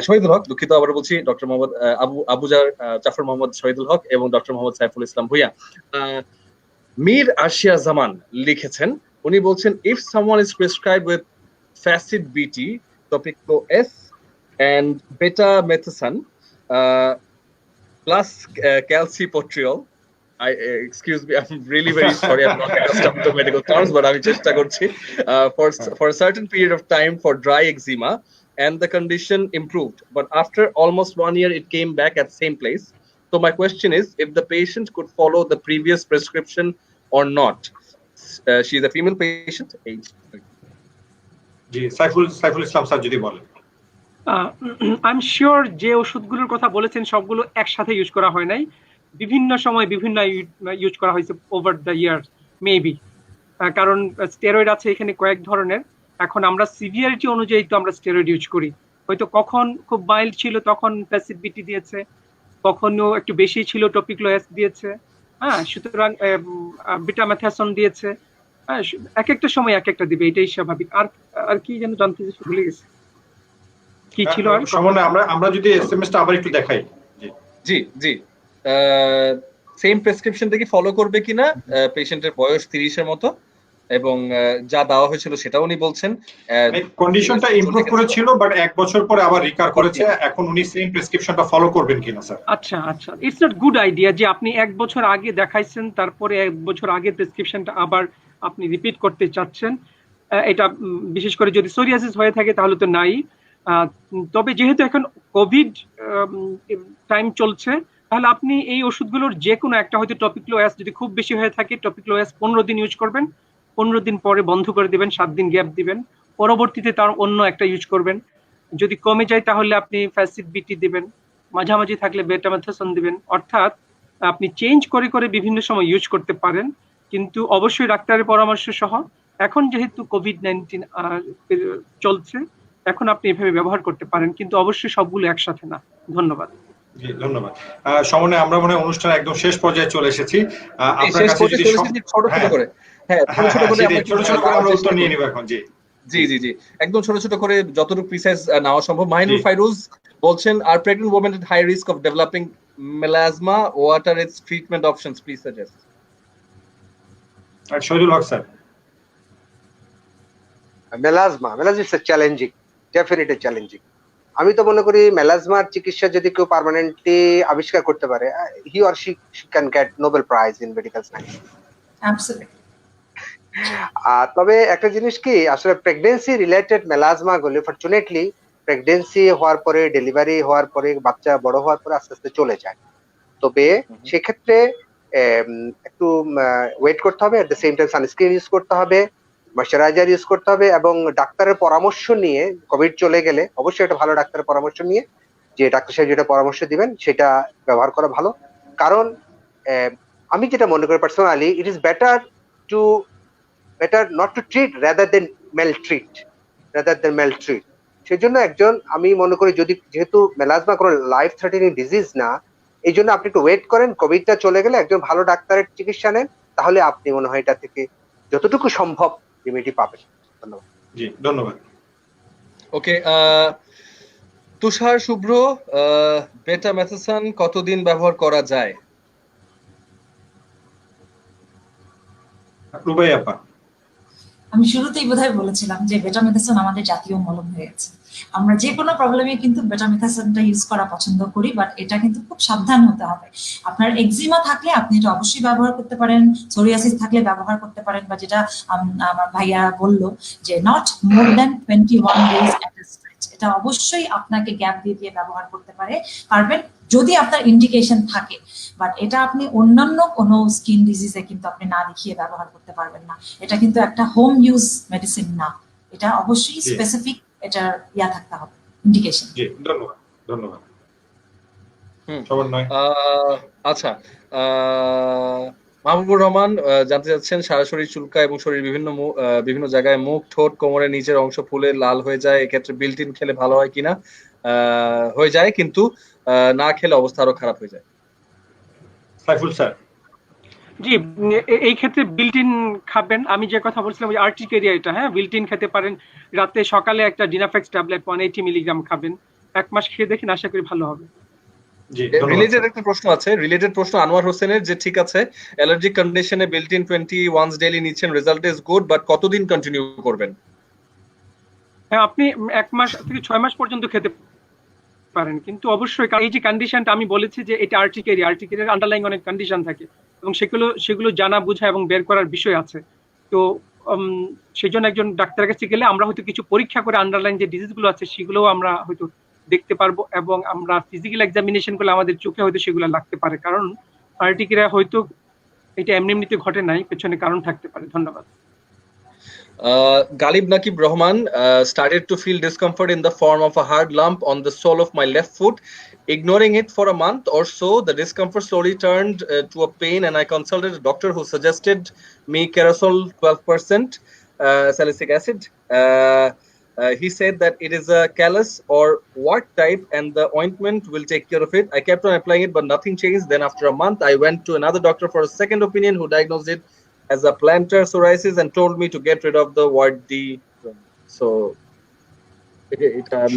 শহীদুল হক, দুঃখিত আবার বলছি, ডক্টর মোহাম্মদ আবুজার জাফর মোহাম্মদ শহীদুল হক এবং ডক্টর মোহাম্মদ সাইফুল ইসলাম ভুইয়া। মীর আশিয়া জামান লিখেছেন, উনি বলছেন if someone is prescribed with Facet BT, Topiclo S and betamethasone plus calcipotriol, excuse me, I'm really very sorry, I'm not accustomed to medical terms, but আমি চেষ্টা করছি, for a certain period of time for dry eczema, and the condition improved, but after almost 1 year it came back at same place. So my question is if the patient could follow the previous prescription or not. She is a female patient, age. G Saiful Islam sir যদি বলেন। আই এম শিওর যে ওষুধগুলোর কথা বলেছেন সবগুলো একসাথে ইউজ করা হয় নাই, বিভিন্ন সময় বিভিন্ন ইউজ করা হয়েছে ওভার দ্য ইয়ার মেবি, কারণ স্টেরয়েড আছে এখানে কয়েক ধরনের। এখন আমরা সিভিয়ারিটি অনুযায়ী তো আমরা স্টেরয়েড ইউজ করি, হয়তো কখন খুব মাইল্ড ছিল তখন প্যাসিভ বিটি দিয়েছে, কখনো একটু বেশি ছিল টপিক্লো এস দিয়েছে, হ্যাঁ, সুতরাং বিটামেথাসন দিয়েছে, হ্যাঁ, এক একটা সময় এক একটা দিবে, এটাই স্বাভাবিক। আর কি যেন জানতে ভুলে গেছে কি ছিল আর সমন্বয়। আমরা যদি এসএমএসটা আবার একটু দেখাই। জি জি সেম প্রেসক্রিপশনটা কি ফলো করবে কিনা, পেশেন্টের বয়স 30 এর মতো এবং যা দেওয়া হয়েছিল সেটা উনি বলছেন কন্ডিশনটা ইমপ্রুভ করেছিল বাট 1 বছর পরে আবার রিকার করেছে, এখন উনি সেম প্রেসক্রিপশনটা ফলো করবেন কিনা স্যার? আচ্ছা, ইটস নট গুড আইডিয়া যে আপনি 1 বছর আগে দেখাইছেন তারপরে 1 বছর আগে প্রেসক্রিপশনটা আবার আপনি রিপিট করতে চাচ্ছেন। এটা বিশেষ করে যদি সোরিয়াসিস হয়ে থাকে তাহলে তো নাই। তবে যেহেতু এখন কোভিড টাইম চলছে, তাহলে আপনি এই ওষুধগুলোর যে কোনো একটা, হয়তো টপিক্লো এস যদি খুব বেশি হয়ে থাকে টপিক্লো এস 15 দিন ইউজ করবেন, 15 দিন পরে বন্ধ করে দিবেন, 7 দিন গ্যাপ দিবেন, পরবর্তীতে তার অন্য একটা ইউজ করবেন। যদি কমে যায় তাহলে আপনি ফ্যাসিড বিটি দিবেন, মাঝামাঝি থাকলে বেটামেথাসন দিবেন। অর্থাৎ আপনি চেঞ্জ করে করে বিভিন্ন সময় ইউজ করতে পারেন, কিন্তু অবশ্যই ডাক্তারের পরামর্শ সহ। এখন যেহেতু কোভিড-19 চলছে, এখন আপনি এভাবে ব্যবহার করতে পারেন, কিন্তু অবশ্যই সবগুলো একসাথে না। ধন্যবাদ। জি ধন্যবাদ। সমন্বয় আমরা মনে হয় অনুষ্ঠান একদম শেষ পর্যায়ে চলে এসেছি। আপনার কাছে যদি ছোট করে ছোট করে আমরা উত্তর নিয়ে নিব এখন। জি জি একদম ছোট ছোট করে যতটুকু প্রিসাইজ নেওয়া সম্ভব। মাহিনুর ফাইরুজ বলছেন আর pregnant women at high risk of developing melasma, what are its treatment options, please suggest. Shahidul Haque sir. Melasma is challenging, definitely challenging. আমি তো মনে করি মেলাজমার চিকিৎসা যদি কেউ পার্মানেন্টলি আবিষ্কার করতে পারে, he or she can get Nobel prize in medical science. Absolutely. তবে একটা জিনিস কি, আসলে প্রেগন্যান্সি রিলেটেড মেলাজমা গুলো ফরচুনেটলি প্রেগন্যান্সি হওয়ার পরে, ডেলিভারি হওয়ার পরে, বাচ্চা বড় হওয়ার পরে আস্তে আস্তে চলে যায়। তবে সেক্ষেত্রে একটু ওয়েট করতে হবে, at the same time sunscreen use করতে হবে, ময়শ্চারাইজার ইউজ করতে হবে এবং ডাক্তারের পরামর্শ নিয়ে, কোভিড চলে গেলে অবশ্যই একটা ভালো ডাক্তারের পরামর্শ নিয়ে, যে ডাক্তার সাহেব যেটা পরামর্শ দিবেন সেটা ব্যবহার করা ভালো। কারণ আমি যেটা মনে করি personally, it is better not to treat rather than maltreat. সেজন্য একজন, আমি মনে করি যদি যেহেতু মেলাজমা কোনো লাইফ থ্রেটেনিং ডিজিজ না, এই জন্য আপনি একটু ওয়েট করেন, কোভিডটা চলে গেলে একজন ভালো ডাক্তারের চিকিৎসা নেন, তাহলে আপনি মনে হয় এটা থেকে যতটুকু সম্ভব রেমেডি পাবেন। ধন্যবাদ। জি ধন্যবাদ। ওকে, তুষার শুভ্র, বেটামেথসন কতদিন ব্যবহার করা যায়? রুবাই আপা। আমি শুরুতেই বোধহয় বলেছিলাম যে বেটামেথসন আমাদের জাতীয় মলম হয়ে গেছে। আমরা যে কোনো প্রবলেমে কিন্তু বেটামেথসনটা ইউজ করা পছন্দ করি, বাট এটা কিন্তু খুব সাবধান হতে হবে। আপনার এক্সিমা থাকলে আপনি এটা অবশ্যই ব্যবহার করতে পারেন, সোরিয়াসিস থাকলে ব্যবহার করতে পারেন, বা যেটা আমার ভাইয়া বললো যে not more than 21 days at a stretch, এটা অবশ্যই আপনাকে গ্যাপ দিয়ে দিয়ে ব্যবহার করতে পারবেন যদি আপনার ইন্ডিকেশন থাকে। বাট এটা আপনি অন্যান্য কোনো স্কিন ডিজিজে কিন্তু আপনি না দেখিয়ে ব্যবহার করতে পারবেন না। এটা কিন্তু একটা হোম ইউজ মেডিসিন না, এটা অবশ্যই স্পেসিফিক এটার ইয়া থাকতে হবে, ইন্ডিকেশন। জি ধন্যবাদ। ধন্যবাদ। সমন্বয়। আচ্ছা, মাহবুবুর রহমান জানতে চাচ্ছেন সারা শরীর চুলকায় এবং শরীর বিভিন্ন জায়গায় মুখ, ঠোঁট, কোমরের নিচের অংশ ফুলে লাল হয়ে যায়, এক্ষেত্রে বিল্ট-ইন খেলে ভালো হয় কিনা? হয়ে যায়, কিন্তু না খেলে অবস্থা আরো খারাপ হয়ে যায়। সাইফুল স্যার। জি, এই ক্ষেত্রে বিল্ট-ইন খাবেন। আমি যে কথা বলছিলাম ওই আর্টিকেরিয়া, এটা হ্যাঁ বিল্ট-ইন খেতে পারেন। রাতে সকালে একটা ডিনাফেক্স ট্যাবলেট 180 মিলিগ্রাম খাবেন, 1 মাস খেয়ে দেখেন, আশা করি ভালো হবে। রিলেটেড একটা প্রশ্ন আছে, আনোয়ার হোসেনের, যে ঠিক আছে অ্যালার্জিক কন্ডিশনে বিল্ট-ইন 20 ওয়ান্স ডেইলি নিচ্ছেন, রেজাল্ট ইজ গুড, বাট কতদিন কন্টিনিউ করবেন? হ্যাঁ, আপনি 1 মাস থেকে 6 মাস পর্যন্ত খেতে পারেন, কিন্তু অবশ্যই এই যে কন্ডিশনটা আমি বলেছি যে এটা আর্টিকেরিয়ার আন্ডারলাইং অনেক কন্ডিশন থাকে এবং সেগুলো জানা বোঝা এবং বের করার বিষয় আছে। তো সেই জন্য একজন ডাক্তারের কাছে গেলে আমরা হয়তো কিছু পরীক্ষা করে আন্ডারলাইন যে ডিজিজগুলো আছে সেগুলোও আমরা হয়তো দেখতে পারবো, এবং আমরা ফিজিক্যাল এক্সামিনেশন করলে আমাদের চোখে হয়তো সেগুলো লাগতে পারে, কারণ আর্টিকেরিয়া হয়তো এটা এমনিতে ঘটে নাই, পেছনে কারণ থাকতে পারে। ধন্যবাদ। Galib Nakib Rahman started to feel discomfort in the form of a hard lump on the sole of my left foot. Ignoring it for a month or so, the discomfort slowly turned to a pain, and I consulted a doctor who suggested me Kerosol 12% salicylic acid. He said that it is a callus or wart type and the ointment will take care of it. I kept on applying it, but nothing changed. Then after a month, I went to another doctor for a second opinion, who diagnosed it as a plantar psoriasis and told me to get rid of the wart D. So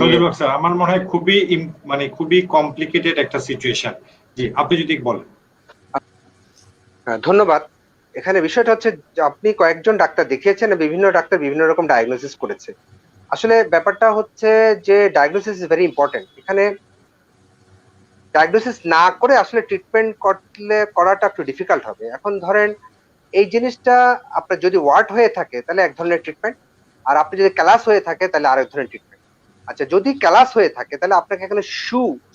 Sajib sir, আমার মনে হয় খুবই কমপ্লিকেটেড একটা সিচুয়েশন। জি, আপনি যদি বলেন। ধন্যবাদ। এখানে বিষয়টা হচ্ছে যে আপনি কয়েকজন ডাক্তার দেখিয়েছেন, বিভিন্ন ডাক্তার বিভিন্ন রকম ডায়াগনোসিস করেছে। আসলে ব্যাপারটা হচ্ছে যে ডায়াগনোসিস ইজ ভেরি ইম্পর্টেন্ট। এখানে ডায়াগনোসিস না করে আসলে ট্রিটমেন্ট করাটা একটু ডিফিকাল্ট হবে। এখন ধরেন এই জিনিসটা আপনার যদি ওয়ার্ট হয়ে থাকে তাহলে এক ধরনের ট্রিটমেন্ট, আর আপনি যদি ক্যালাস হয়ে থাকে তাহলে আরেক ধরনের ট্রিটমেন্ট। আচ্ছা, যদি ক্যালাস হয়ে থাকে তাহলে আপনাকে এখানে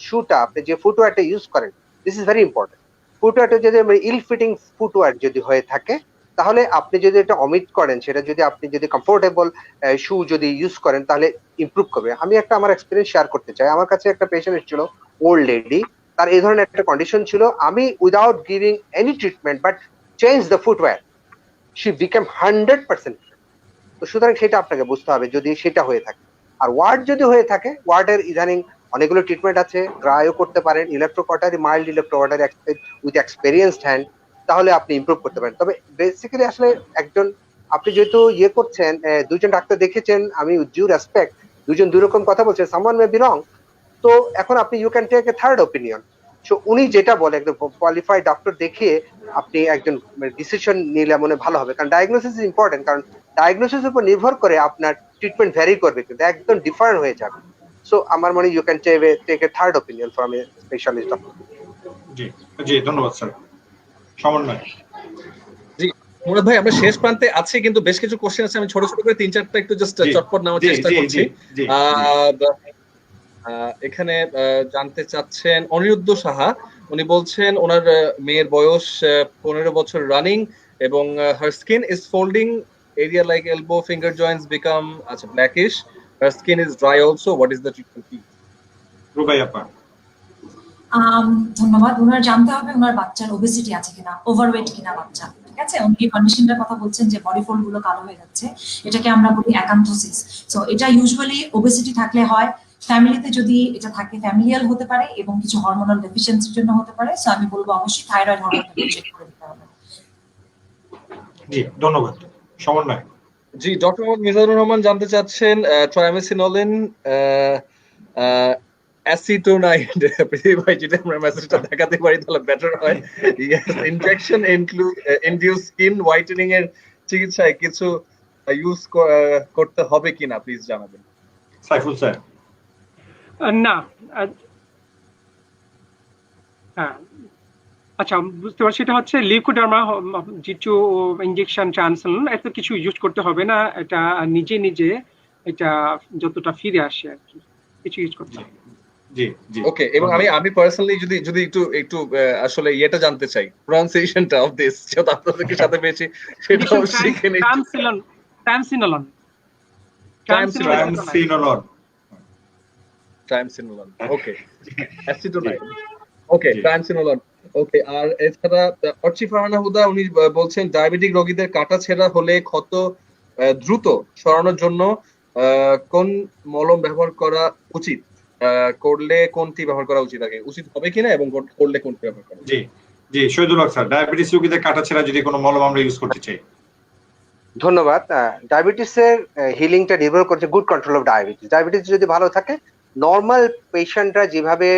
শুটা আপনি যে ফুটওয়্যারটা ইউজ করেন, দিস ইজ ভেরি ইম্পর্টেন্ট। ফুটওয়্যারটা যদি ইল ফিটিং ফুটওয়্যার যদি হয়ে থাকে, তাহলে আপনি যদি এটা অমিট করেন, সেটা যদি আপনি যদি কমফোর্টেবল শু যদি ইউজ করেন তাহলে ইমপ্রুভ করবে। আমি আমার এক্সপিরিয়েন্স শেয়ার করতে চাই। আমার কাছে একটা পেশেন্ট এসেছিল, ওল্ড লেডি, তার এই ধরনের একটা কন্ডিশন ছিল। আমি without giving any treatment but change the footwear, she became 100%। তো সুতরাং সেটা আপনাকে বুঝতে হবে যদি সেটা হয়ে থাকে। আর ওয়ার্ড যদি হয়ে থাকে, ওয়ার্ডের ইদানিং অনেকগুলো ট্রিটমেন্ট আছে, ক্রায়ো করতে পারেন, ইলেকট্রোকটারি, মাইল্ড ইলেকট্রোকটারি উইথ এক্সপেরিয়েন্সড হ্যান্ড, তাহলে আপনি ইমপ্রুভ করতে পারেন। তবে বেসিক্যালি আসলে আপনি যেহেতু করছেন, দুজন ডাক্তার দেখেছেন, আমি উইথ ডিউ রেসপেক্ট, দুজন দুই রকম কথা বলছেন, সামওয়ান মে বি রং। তো এখন আপনি you can take a third opinion. So উনি যেটা বলে একদম কোয়ালিফাইড ডক্টর দেখিয়ে আপনি একজন ডিসিশন নিলে মনে ভালো হবে, কারণ ডায়াগনোসিস ইজ ইম্পর্টেন্ট। কারণ ডায়াগনোসিসের উপর নির্ভর করে আপনার ট্রিটমেন্ট ভ্যারি করবে, কিন্তু একদম ডিফারেন্ট হয়ে যাবে। সো আমার মনে you can take a third opinion from a specialist doctor. জি জি, ধন্যবাদ স্যার। সমন্বয়। জি মুরাদ ভাই, আমরা শেষ প্রান্তে আছি, কিন্তু বেশ কিছু কোশ্চেন আছে, আমি ছোট ছোট করে 3-4টা একটু জাস্ট চটপট নেওয়ার চেষ্টা করছি। এখানে জানতে চাচ্ছেন অনিরুদ্ধ সাহা, উনি বলছেন ওনার মেয়ের বয়স 15 বছর রানিং এবং her skin is folding area like elbow, finger joints become blackish. Her skin is dry also. What is the treatment? Rubai আপা। ধন্যবাদ। ওনার জানতে হবে ওনার বাচ্চার ওবেসিটি আছে কিনা, ওভারওয়েট কিনা বাচ্চা। ঠিক আছে, উনি কন্ডিশনটার কথা বলছেন যে বডি ফোল্ড গুলো কালো হয়ে যাচ্ছে, এটাকে আমরা বলি অ্যাকান্থোসিস। সো এটা ইউজুয়ালি ওবেসিটি থাকলে হয়। ফ্যামিলিতে যদি এটা থাকে ফ্যামিলিয়াল হতে পারে এবং কিছু হরমোনাল ডেফিসিয়েন্সির জন্য হতে পারে, সো আমি বলবো অবশ্যই থাইরয়েড হরমোনটা চেক করে দিতে হবে। জি ধন্যবাদ সমন্বয়। জি, ডক্টর মোহাম্মদ মিজানুর রহমান জানতে চাচ্ছেন ট্রাইমেসিনোলিন অ্যাসিটোনাইড, পৃথিবী ভাই যদি আমরা মেসেজটা দেখাতে পারি তাহলে বেটার হয়। ইনজেকশন ইনডিউস স্কিন হোয়াইটেনিং এর চিকিৎসায় কিছু ইউজ করতে হবে কিনা প্লিজ জানাবেন। সাইফুল স্যার। না, হ্যাঁ আচ্ছা বুঝতে পারছি, এটা হচ্ছে লিউকোডার্মা G2 ইনজেকশন ট্রান্সলন, এত কিছু ইউজ করতে হবে না, এটা নিজে নিজে এটা যতটা ফিরে আসে আর কি, কিছু ইউজ করতে হবে। জি জি ওকে, এবং আমি পার্সোনালি যদি একটু আসলে ইয়েটা জানতে চাই, প্রনাউন্সিয়েশনটা অফ দিস, যেটা আপনাদের সাথে পেয়েছি সেটাও শিখে নিই। ট্রামসিনোলন। ওকে, অ্যাসিটোনাইড, ওকে ট্রাইমসিনোলন। ওকে, আর এছাড়া অর্চি ফারহানা হুদা উনি বলছেন ডায়াবেটিক রোগীদের কাটা ছেঁড়া হলে ক্ষত দ্রুত সরানোর জন্য কোন মলম ব্যবহার করা উচিত, করলে কোনটি ব্যবহার করা উচিত, আগে উচিত হবে কিনা এবং করলে কোনটি ব্যবহার করা? জি জি শহীদুল হক স্যার, ডায়াবেটিস রোগীদের কাটা ছেঁড়া যদি কোনো মলম আমরা ইউজ করতে চাই। ধন্যবাদ। ডায়াবেটিসের হিলিংটা নির্ভর করছে good control of diabetes. Diabetes যদি ভালো থাকে, নর্মাল পেশেন্টরা যেভাবে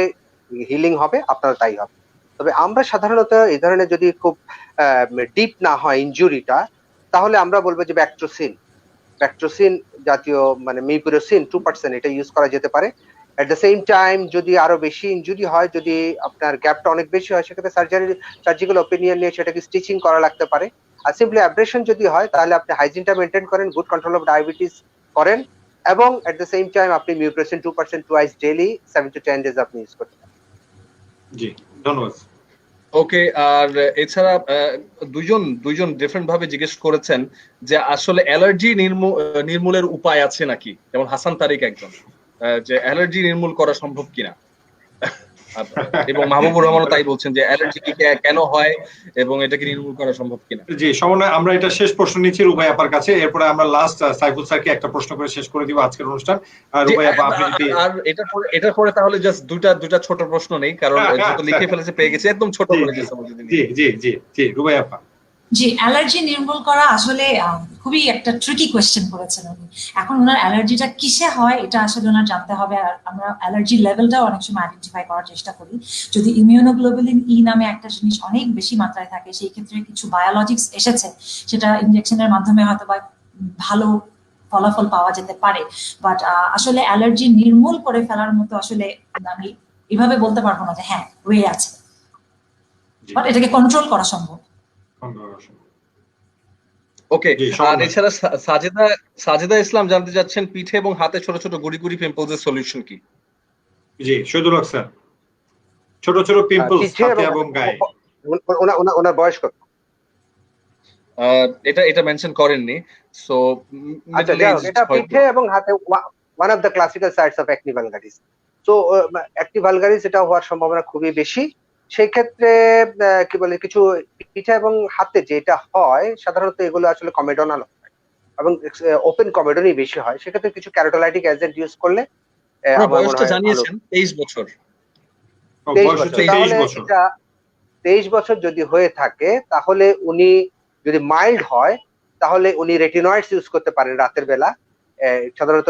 হিলিং হবে আপনারা তাই হবে। তবে আমরা সাধারণত এই ধরনের যদি খুব ডিপ না হয় ইনজুরিটা, তাহলে আমরা বলবো যে ব্যাকট্রোসিন জাতীয় মানে মিউপিরোসিন 2% এটা ইউজ করা যেতে পারে। এট দ্য সেম টাইম যদি আরো বেশি ইনজুরি হয়, যদি আপনার গ্যাপটা অনেক বেশি হয়, সেক্ষেত্রে সার্জিক্যাল ওপিনিয়ন নিয়ে সেটাকে স্টিচিং করা লাগতে পারে। আর সিম্পলি অ্যাব্রেশন যদি হয় তাহলে আপনি হাইজিনটা মেনটেন করেন, গুড কন্ট্রোল অফ ডায়াবেটিস করেন, এবং এট দ্য সেম টাইম আপনি mupirocin 2% twice daily 7 to 10 days আপনি ইউজ করতে পারেন। জি ধন্যবাদ। ওকে, আর এছাড়া দুইজন ডিফারেন্ট ভাবে জিজ্ঞেস করেছেন যে আসলে অ্যালার্জি নির্মূলের উপায় আছে নাকি, যেমন হাসান তারিক একজন, যে অ্যালার্জি নির্মূল করা সম্ভব কিনা, এবং মাহবুবুর রহমানও তাই বলছেন যে অ্যালার্জি কেন হয় এবং এটাকে নির্মূল করা সম্ভব কিনা। জি সমন্বয়, আমরা এটা শেষ প্রশ্ন নিচ্ছি রুবাই আপার কাছে, এরপরে আমরা লাস্ট সাইফুল স্যারকে একটা প্রশ্ন করে শেষ করে দিব আজকের অনুষ্ঠান। রুবাই আপা আপনি যদি আর এটা পরে তাহলে জাস্ট দুটা ছোট প্রশ্ন নেই, কারণ যত লিখে ফেলেছে পেয়ে গেছে, একদম ছোট করে দিয়েছে। জি জি জি জি রুবাই আপা। জি, অ্যালার্জি নির্মূল করা আসলে খুবই একটা ট্রিকি কোয়েশ্চেন করেছেন উনি। এখন ওনার অ্যালার্জিটা কিসে হয় এটা আসলে ওনার জানতে হবে, আর আমরা অ্যালার্জি লেভেলটাও অনেক সময় আইডেন্টিফাই করার চেষ্টা করি। যদি ইমিউনোগ্লোবুলিন ই নামে একটা জিনিস অনেক বেশি মাত্রায় থাকে, সেই ক্ষেত্রে কিছু বায়োলজিক্স এসেছে, সেটা ইনজেকশনের মাধ্যমে হয়তো বা ভালো ফলাফল পাওয়া যেতে পারে। বাট আসলে অ্যালার্জি নির্মূল করে ফেলার মতো আসলে আমি এভাবে বলতে পারবো না যে হ্যাঁ ওয়ে আছে, বাট এটাকে কন্ট্রোল করা সম্ভব। ওকে, আর এছাড়া সাজেদা ইসলাম জানতে চাচ্ছেন পিঠে এবং হাতে ছোট ছোট গুড়ি গুড়ি পিম্পলসের সলিউশন কি? জি শহীদুল হক স্যার, ছোট ছোট পিম্পলস হাতে এবং গায়ে। ওনার বয়স কত? এটা মেনশন করেননি, সো আচ্ছা এটা পিঠে এবং হাতে one of the classical sites of acne vulgaris. So acne vulgaris এটা হওয়ার সম্ভাবনা খুবই বেশি। সেই ক্ষেত্রে কি বলে, কিছু পিঠে এবং হাতে যেটা হয় সাধারণত এগুলো আসলে কমেডোনাল হয় এবং ওপেন কমেডনই বেশি হয়। সেক্ষেত্রে কিছু ক্যারোটোলাইটিক এজেন্ট ইউজ করলে বয়সটা জানিয়েছেন 23 বছর। 23 বছর যদি হয়ে থাকে তাহলে উনি যদি মাইল্ড হয় তাহলে উনি রেটিনয়েডস ইউজ করতে পারেন রাতের বেলা। সাধারণত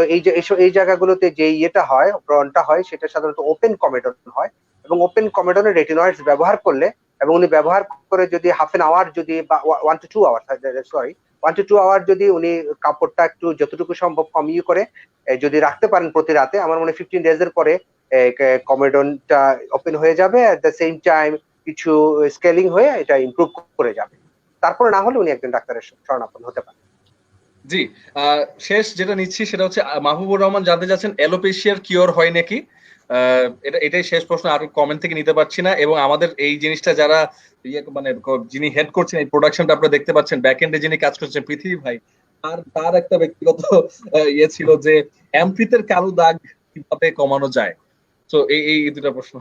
এই জায়গাগুলোতে যে ইয়েটা হয়, ব্রনটা হয়, সেটা সাধারণত ওপেন কমেডন হয় এবং ওপেন কমেডনে রেটিনয়েডস ব্যবহার করলে, এবং উনি ব্যবহার করে যদি হাফ এন আওয়ার যদি বা 1 to 2 আওয়ার যদি উনি কাপড়টা একটু যতটুকু সম্ভব কমিয়ে করে যদি রাখতে পারেন প্রতি রাতে, আমার মনে হয় 15 ডেজের পরে কমেডনটা ওপেন হয়ে যাবে। এট দ্য সেম টাইম কিছু স্কেলিং হয়ে এটা ইমপ্রুভ করে যাবে। তারপরে না হলে উনি একজন ডাক্তারের শরণাপন্ন হতে পারেন। জি, শেষ যেটা নিচ্ছি সেটা হচ্ছে মাহবুবুর রহমান জানতে চাচ্ছেন অ্যালোপেশিয়ার কিওর হয় নাকি? এটাই শেষ প্রশ্ন, আর কমেন্ট থেকে নিতে পারছি না। এবং আমাদের এই জিনিসটা যারা মানে যিনি হেড করছেন এই প্রোডাকশনটা আপনারা দেখতে পাচ্ছেন, ব্যাক এন্ডে যিনি কাজ করছেন পৃথিবী ভাই, তার একটা ব্যক্তিগত ইয়ে ছিল যে অ্যামফিতের কালো দাগ কিভাবে কমানো যায়। তো এই দুটো প্রশ্ন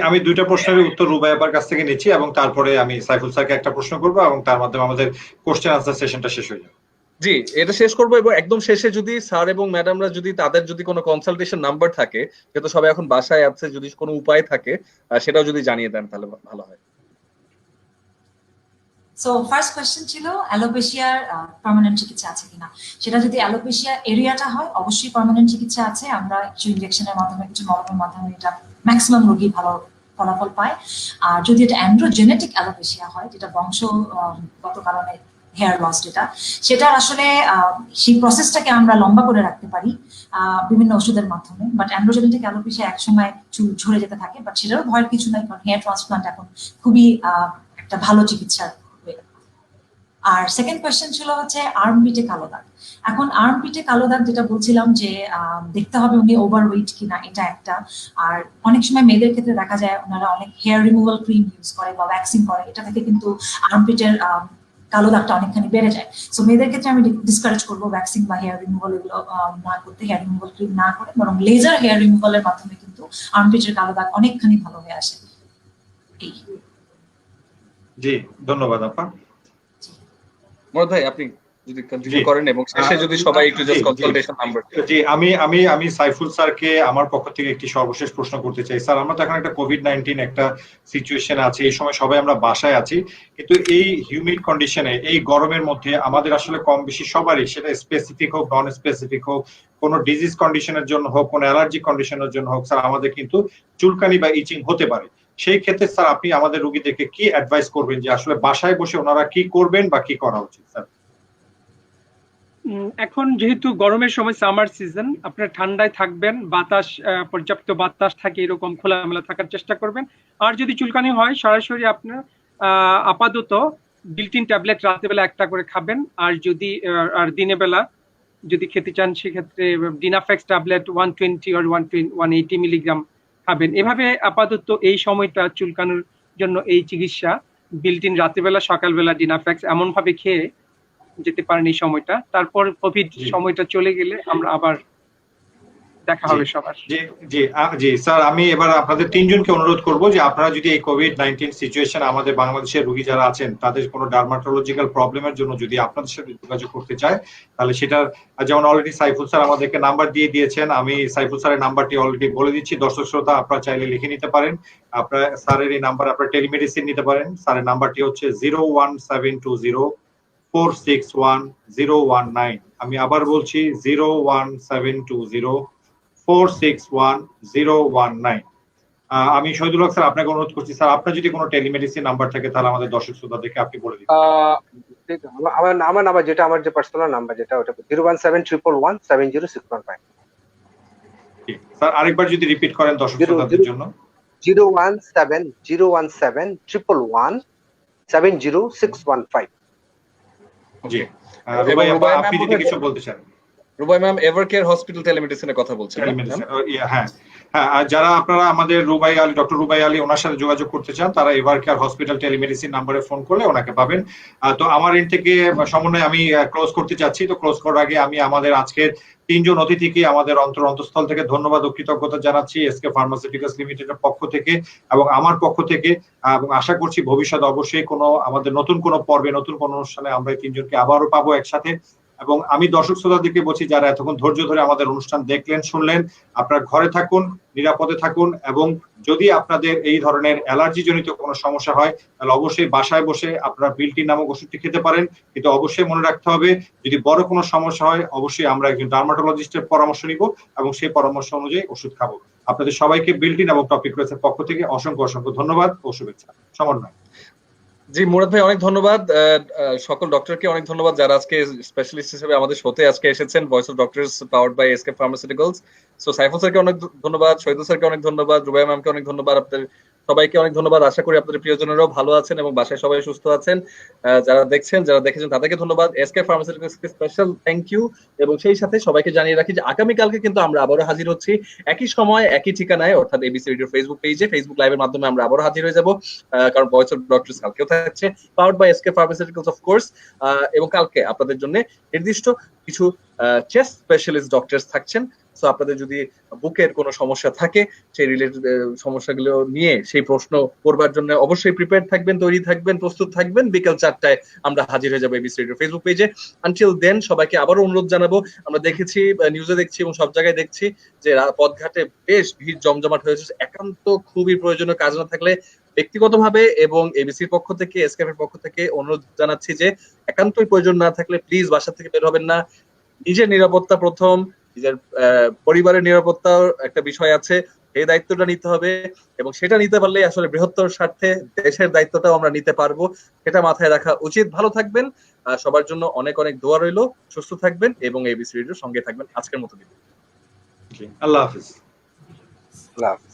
আমি দুইটা প্রশ্নের উত্তর রুবাই আপার কাছ থেকে নিচ্ছি এবং তারপরে আমি সাইফুল স্যারকে একটা প্রশ্ন করবো এবং তার মাধ্যমে আমাদের কোশ্চেন আনসার সেশনটা শেষ হয়ে যাবে। জি, এটা শেষ করবো এবং একদম শেষে যদি স্যার এবং ম্যাডামরা যদি তাদের যদি কোনো কনসালটেশন নাম্বার থাকে, যেহেতু সবাই এখন বাসায় আছে, যদি কোনো উপায় থাকে সেটাও যদি জানিয়ে দেন তাহলে ভালো হয়। সো ফার্স্ট কোয়েশ্চেন ছিল অ্যালোপেশিয়ার পার্মানেন্ট চিকিৎসা আছে কিনা। সেটা যদি অ্যালোপেশিয়া এরিয়াটা হয় অবশ্যই পার্মানেন্ট চিকিৎসা আছে। আমরা কিছু ইনজেকশনের মাধ্যমে কিছু মলমের মাধ্যমে এটা ম্যাক্সিমাম রোগী ভালো ফলাফল পায়। আর যদি এটা অ্যান্ড্রোজেনেটিক অ্যালোপেশিয়া হয়, যেটা বংশগত কারণে হেয়ার লস, সেটা আসলে সেই প্রসেসটাকে আমরা লম্বা করে রাখতে পারি বিভিন্ন ওষুধের মাধ্যমে। বাট অ্যান্ড্রোজেনেটিক অ্যালোপেশিয়া একসময় চুল ঝরে যেতে থাকে, বাট সেটারও ভয়ের কিছু নাই, কারণ হেয়ার ট্রান্সপ্লান্ট এখন খুবই একটা ভালো চিকিৎসার। আর সেকেন্ড কোয়েশ্চেন ছিল হচ্ছে আর্মপিটে কালো দাগ। এখন আর্মপিটে কালো দাগ যেটা বলছিলাম যে দেখতে হবে উনি ওভারওয়েট কিনা, এটা একটা। আর অনেক সময় মেয়েদের ক্ষেত্রে দেখা যায় ওনারা অনেক হেয়ার রিমুভাল ক্রিম ইউজ করে বা ভ্যাকসিন করে, এটা থেকে কিন্তু আর্মপিটের কালো দাগটা অনেকখানি বেড়ে যায়। সো মেয়েদের ক্ষেত্রে আমি ডিসকারেজ করবো ভ্যাকসিন বা হেয়ার রিমুভাল এগুলো না করতে, হেয়ার রিমুভাল ক্রিম না করে বরং লেজার হেয়ার রিমুভালের মাধ্যমে কিন্তু আর্মপিটের কালো দাগ অনেকখানি ভালো হয়ে আসে। জি, ধন্যবাদ আপা। মুরাদ ভাই আপনি যদি কন্টিনিউ করেন এবং শেষে যদি সবাই একটু জাস্ট কনসালটেশন নাম্বার। জি, আমি সাইফুল স্যারকে আমার পক্ষ থেকে একটি সর্বশেষ প্রশ্ন করতে চাই। স্যার, আমরা তো এখন একটা কোভিড-19 একটা সিচুয়েশন আছে, এই সময় সবাই আমরা বাসায় আছি, কিন্তু এই হিউমিড কন্ডিশনে, এই গরমের মধ্যে আমাদের আসলে কম বেশি সবারই, সেটা স্পেসিফিক হোক নন স্পেসিফিক হোক, কোনো ডিজিজ কন্ডিশনের জন্য হোক, কোনো অ্যালার্জি কন্ডিশনের জন্য হোক, স্যার আমাদের কিন্তু চুলকানি বা ইচিং হতে পারে। সেই ক্ষেত্রে স্যার আপনি আমাদের রোগীদেরকে কি অ্যাডভাইস করবেন যে আসলে বাসায় বসে ওনারা কি করবেন বা কি করা উচিত স্যার? এখন যেহেতু গরমের সময়, সামার সিজন, আপনারা ঠান্ডায় থাকবেন, বাতাস পর্যাপ্ত বাতাস থাকে এরকম খোলামেলা থাকার চেষ্টা করবেন। আর যদি চুলকানি হয় সরাসরি আপনার আপাতত বিল্ট-ইন ট্যাবলেট রাতেবেলা একটা করে খাবেন। আর যদি আর দিনের বেলা যদি খেতে চান সেক্ষেত্রে ডিনাফেক্স ট্যাবলেট 120 or 180 মিলিগ্রাম খাবেন। এভাবে আপাতত এই সময়টা চুলকানোর জন্য এই চিকিৎসা বিল্ট-ইন রাতেবেলা সকালবেলা ডিনাফেক্স এমন ভাবে খেয়ে যেতে পারেন এই সময়টা। তারপর কোভিড সময়টা চলে গেলে আমরা আবার দেখা হবে সবার। জি স্যার, আমি এবার আপনাদের তিনজনকে অনুরোধ করব যে আপনারা যদি এই কোভিড-19 সিচুয়েশন আমাদের বাংলাদেশের রোগী যারা আছেন তাদের কোনো ডার্মাটোলজিক্যাল প্রবলেমের জন্য যদি আপনাদের সাথে যোগাযোগ করতে চায়, তাহলে সেটা যেমন অলরেডি সাইফুল স্যার আমাদেরকে নাম্বার দিয়ে দিয়েছেন, আমি সাইফুল স্যারের নাম্বারটি অলরেডি বলে দিচ্ছি। দর্শক শ্রোতা, আপনারা চাইলে লিখে নিতে পারেন। আপনারা স্যারের এই নাম্বার, আপনারা টেলিমেডিসিন নিতে পারেন। স্যারের নাম্বারটি হচ্ছে 01720461019। আমি আবার বলছি 01720461019। আমি শহীদুল হক স্যার আপনাকে অনুরোধ করছি, স্যার আপনার যদি কোনো টেলিমেডিসিন নাম্বার থাকে তাহলে আমাদের দর্শক শ্রোতাদেরকে আপনি বলে দিন। আমার নাম্বার যেটা, আমার যে পার্সোনাল নাম্বার যেটা, ওটা 01711170615। স্যার আরেকবার যদি রিপিট করেন দর্শক শ্রোতাদের জন্য। 01701170615। জি, রুবাই আপনি যদি কিছু বলতে চান। রুবাই ম্যাম এভারকেয়ার হসপিটাল টেলিমেডিসিনের কথা বলছেন। হ্যাঁ, যারা আপনারা আমাদের ডক্টর রুবাই আলী ওনার সাথে যোগাযোগ করতে চান, তারা এভারকেয়ার হসপিটাল টেলিমেডিসিন নাম্বারে ফোন করলে ওনাকে পাবেন। তো আমার এন্ড থেকে সমন্বয় আমি ক্লোজ করতে চাচ্ছি। তো ক্লোজ করার আগে আমি আমাদের আজকের তিনজন অতিথিকে আমাদের অন্তঃস্থল থেকে ধন্যবাদ ও কৃতজ্ঞতা জানাচ্ছি এসকে ফার্মাসিউটিক্যালস লিমিটেডের পক্ষ থেকে এবং আমার পক্ষ থেকে, এবং আশা করছি ভবিষ্যতে অবশ্যই আমাদের নতুন কোনো পর্বে, নতুন কোনো অনুষ্ঠানে আমরা এই তিনজনকে আবারও পাবো একসাথে। এবং আমি দর্শক শ্রোতাদেরকে বলছি, যারা এতক্ষণ ধৈর্য ধরে আমাদের অনুষ্ঠান দেখলেন, শুনলেন, আপনারা ঘরে থাকুন, নিরাপদে থাকুন, এবং যদি আপনাদের এই ধরনের অ্যালার্জি জনিত কোনো সমস্যা হয় তাহলে অবশ্যই বাসায় বসে আপনারা বিল্ট-ইন নামক ওষুধটি খেতে পারেন। কিন্তু অবশ্যই মনে রাখতে হবে, যদি বড় কোনো সমস্যা হয় অবশ্যই আমরা একজন ডার্মাটোলজিস্টের পরামর্শ নিব এবং সেই পরামর্শ অনুযায়ী ওষুধ খাবো। আপনাদের সবাইকে বিল্ট-ইন এবং টপিক রয়েছে পক্ষ থেকে অসংখ্য ধন্যবাদ ও শুভেচ্ছা। সমন্বয়। জি মুরাদ ভাই অনেক ধন্যবাদ। সকল ডক্টরকে অনেক ধন্যবাদ যারা আজকে স্পেশালিস্ট হিসেবে আমাদের শোতে আজকে এসেছেন। Voice of doctors powered by SK pharmaceuticals. So Saiful স্যারকে অনেক ধন্যবাদ, শহীদুল স্যারকে অনেক ধন্যবাদ, রুবাইয়া ম্যামকে অনেক ধন্যবাদ, আপনাদের সবাইকে অনেক ধন্যবাদ। আশা করি আপনাদের প্রিয়জনেরাও ভালো আছেন এবং বাসায় সবাই সুস্থ আছেন। যারা দেখছেন, যারা দেখেছেন তাদেরকে ধন্যবাদ। এসকে ফার্মাসিউটিক্যালসকে স্পেশাল থ্যাংক ইউ। এবং সেই সাথে সবাইকে জানিয়ে রাখি যে আগামীকালকে কিন্তু আমরা আবারও হাজির হচ্ছি একই সময় একই ঠিকানায়, অর্থাৎ এবিসি রেডিও ফেসবুক পেজে, ফেসবুক লাইভের মাধ্যমে আমরা আবারও হাজির হয়ে যাব। কারণ ভয়েস অফ ডক্টরস কালকেও থাকছে, powered by SK pharmaceuticals of course. এবং কালকে আপনাদের জন্য নির্দিষ্ট কিছু চেস্ট স্পেশালিস্ট ডক্টরস থাকছেন। সো আপনাদের যদি বুকের কোনো সমস্যা থাকে সেই রিলেটেড সমস্যাগুলো নিয়ে সেই প্রশ্ন করবার জন্য অবশ্যই প্রিপেয়ার থাকবেন, তৈরি থাকবেন, প্রস্তুত থাকবেন। বিকেল 4টায় আমরা হাজির হয়ে যাবো এবিসি রেডিও ফেসবুক পেজে। আনটিল দেন সবাইকে আবারও অনুরোধ জানাবো, আমরা দেখেছি নিউজে দেখছি এবং সব জায়গায় দেখছি যে পথঘাটে বেশ ভিড় জমজমাট হয়েছে। একান্ত খুবই প্রয়োজনীয় কাজ না থাকলে ব্যক্তিগতভাবে এবং এবিসির পক্ষ থেকে, এসকেএফ এর পক্ষ থেকে অনুরোধ জানাচ্ছি যে একান্তই প্রয়োজন না থাকলে প্লিজ বাসা থেকে বের হবেন না। নিজের নিরাপত্তা প্রথম, নিজের পরিবারের নিরাপত্তার একটা বিষয় আছে, এই দায়িত্বটা নিতে হবে এবং সেটা নিতে পারলে আসলে বৃহত্তর স্বার্থে দেশের দায়িত্বটাও আমরা নিতে পারবো, সেটা মাথায় রাখা উচিত। ভালো থাকবেন, সবার জন্য অনেক অনেক দোয়া রইলো, সুস্থ থাকবেন এবং এবিসি রেডিওর সঙ্গে থাকবেন। আজকের মতো দিন, আল্লাহ হাফিজ। আল্লাহ হাফেজ।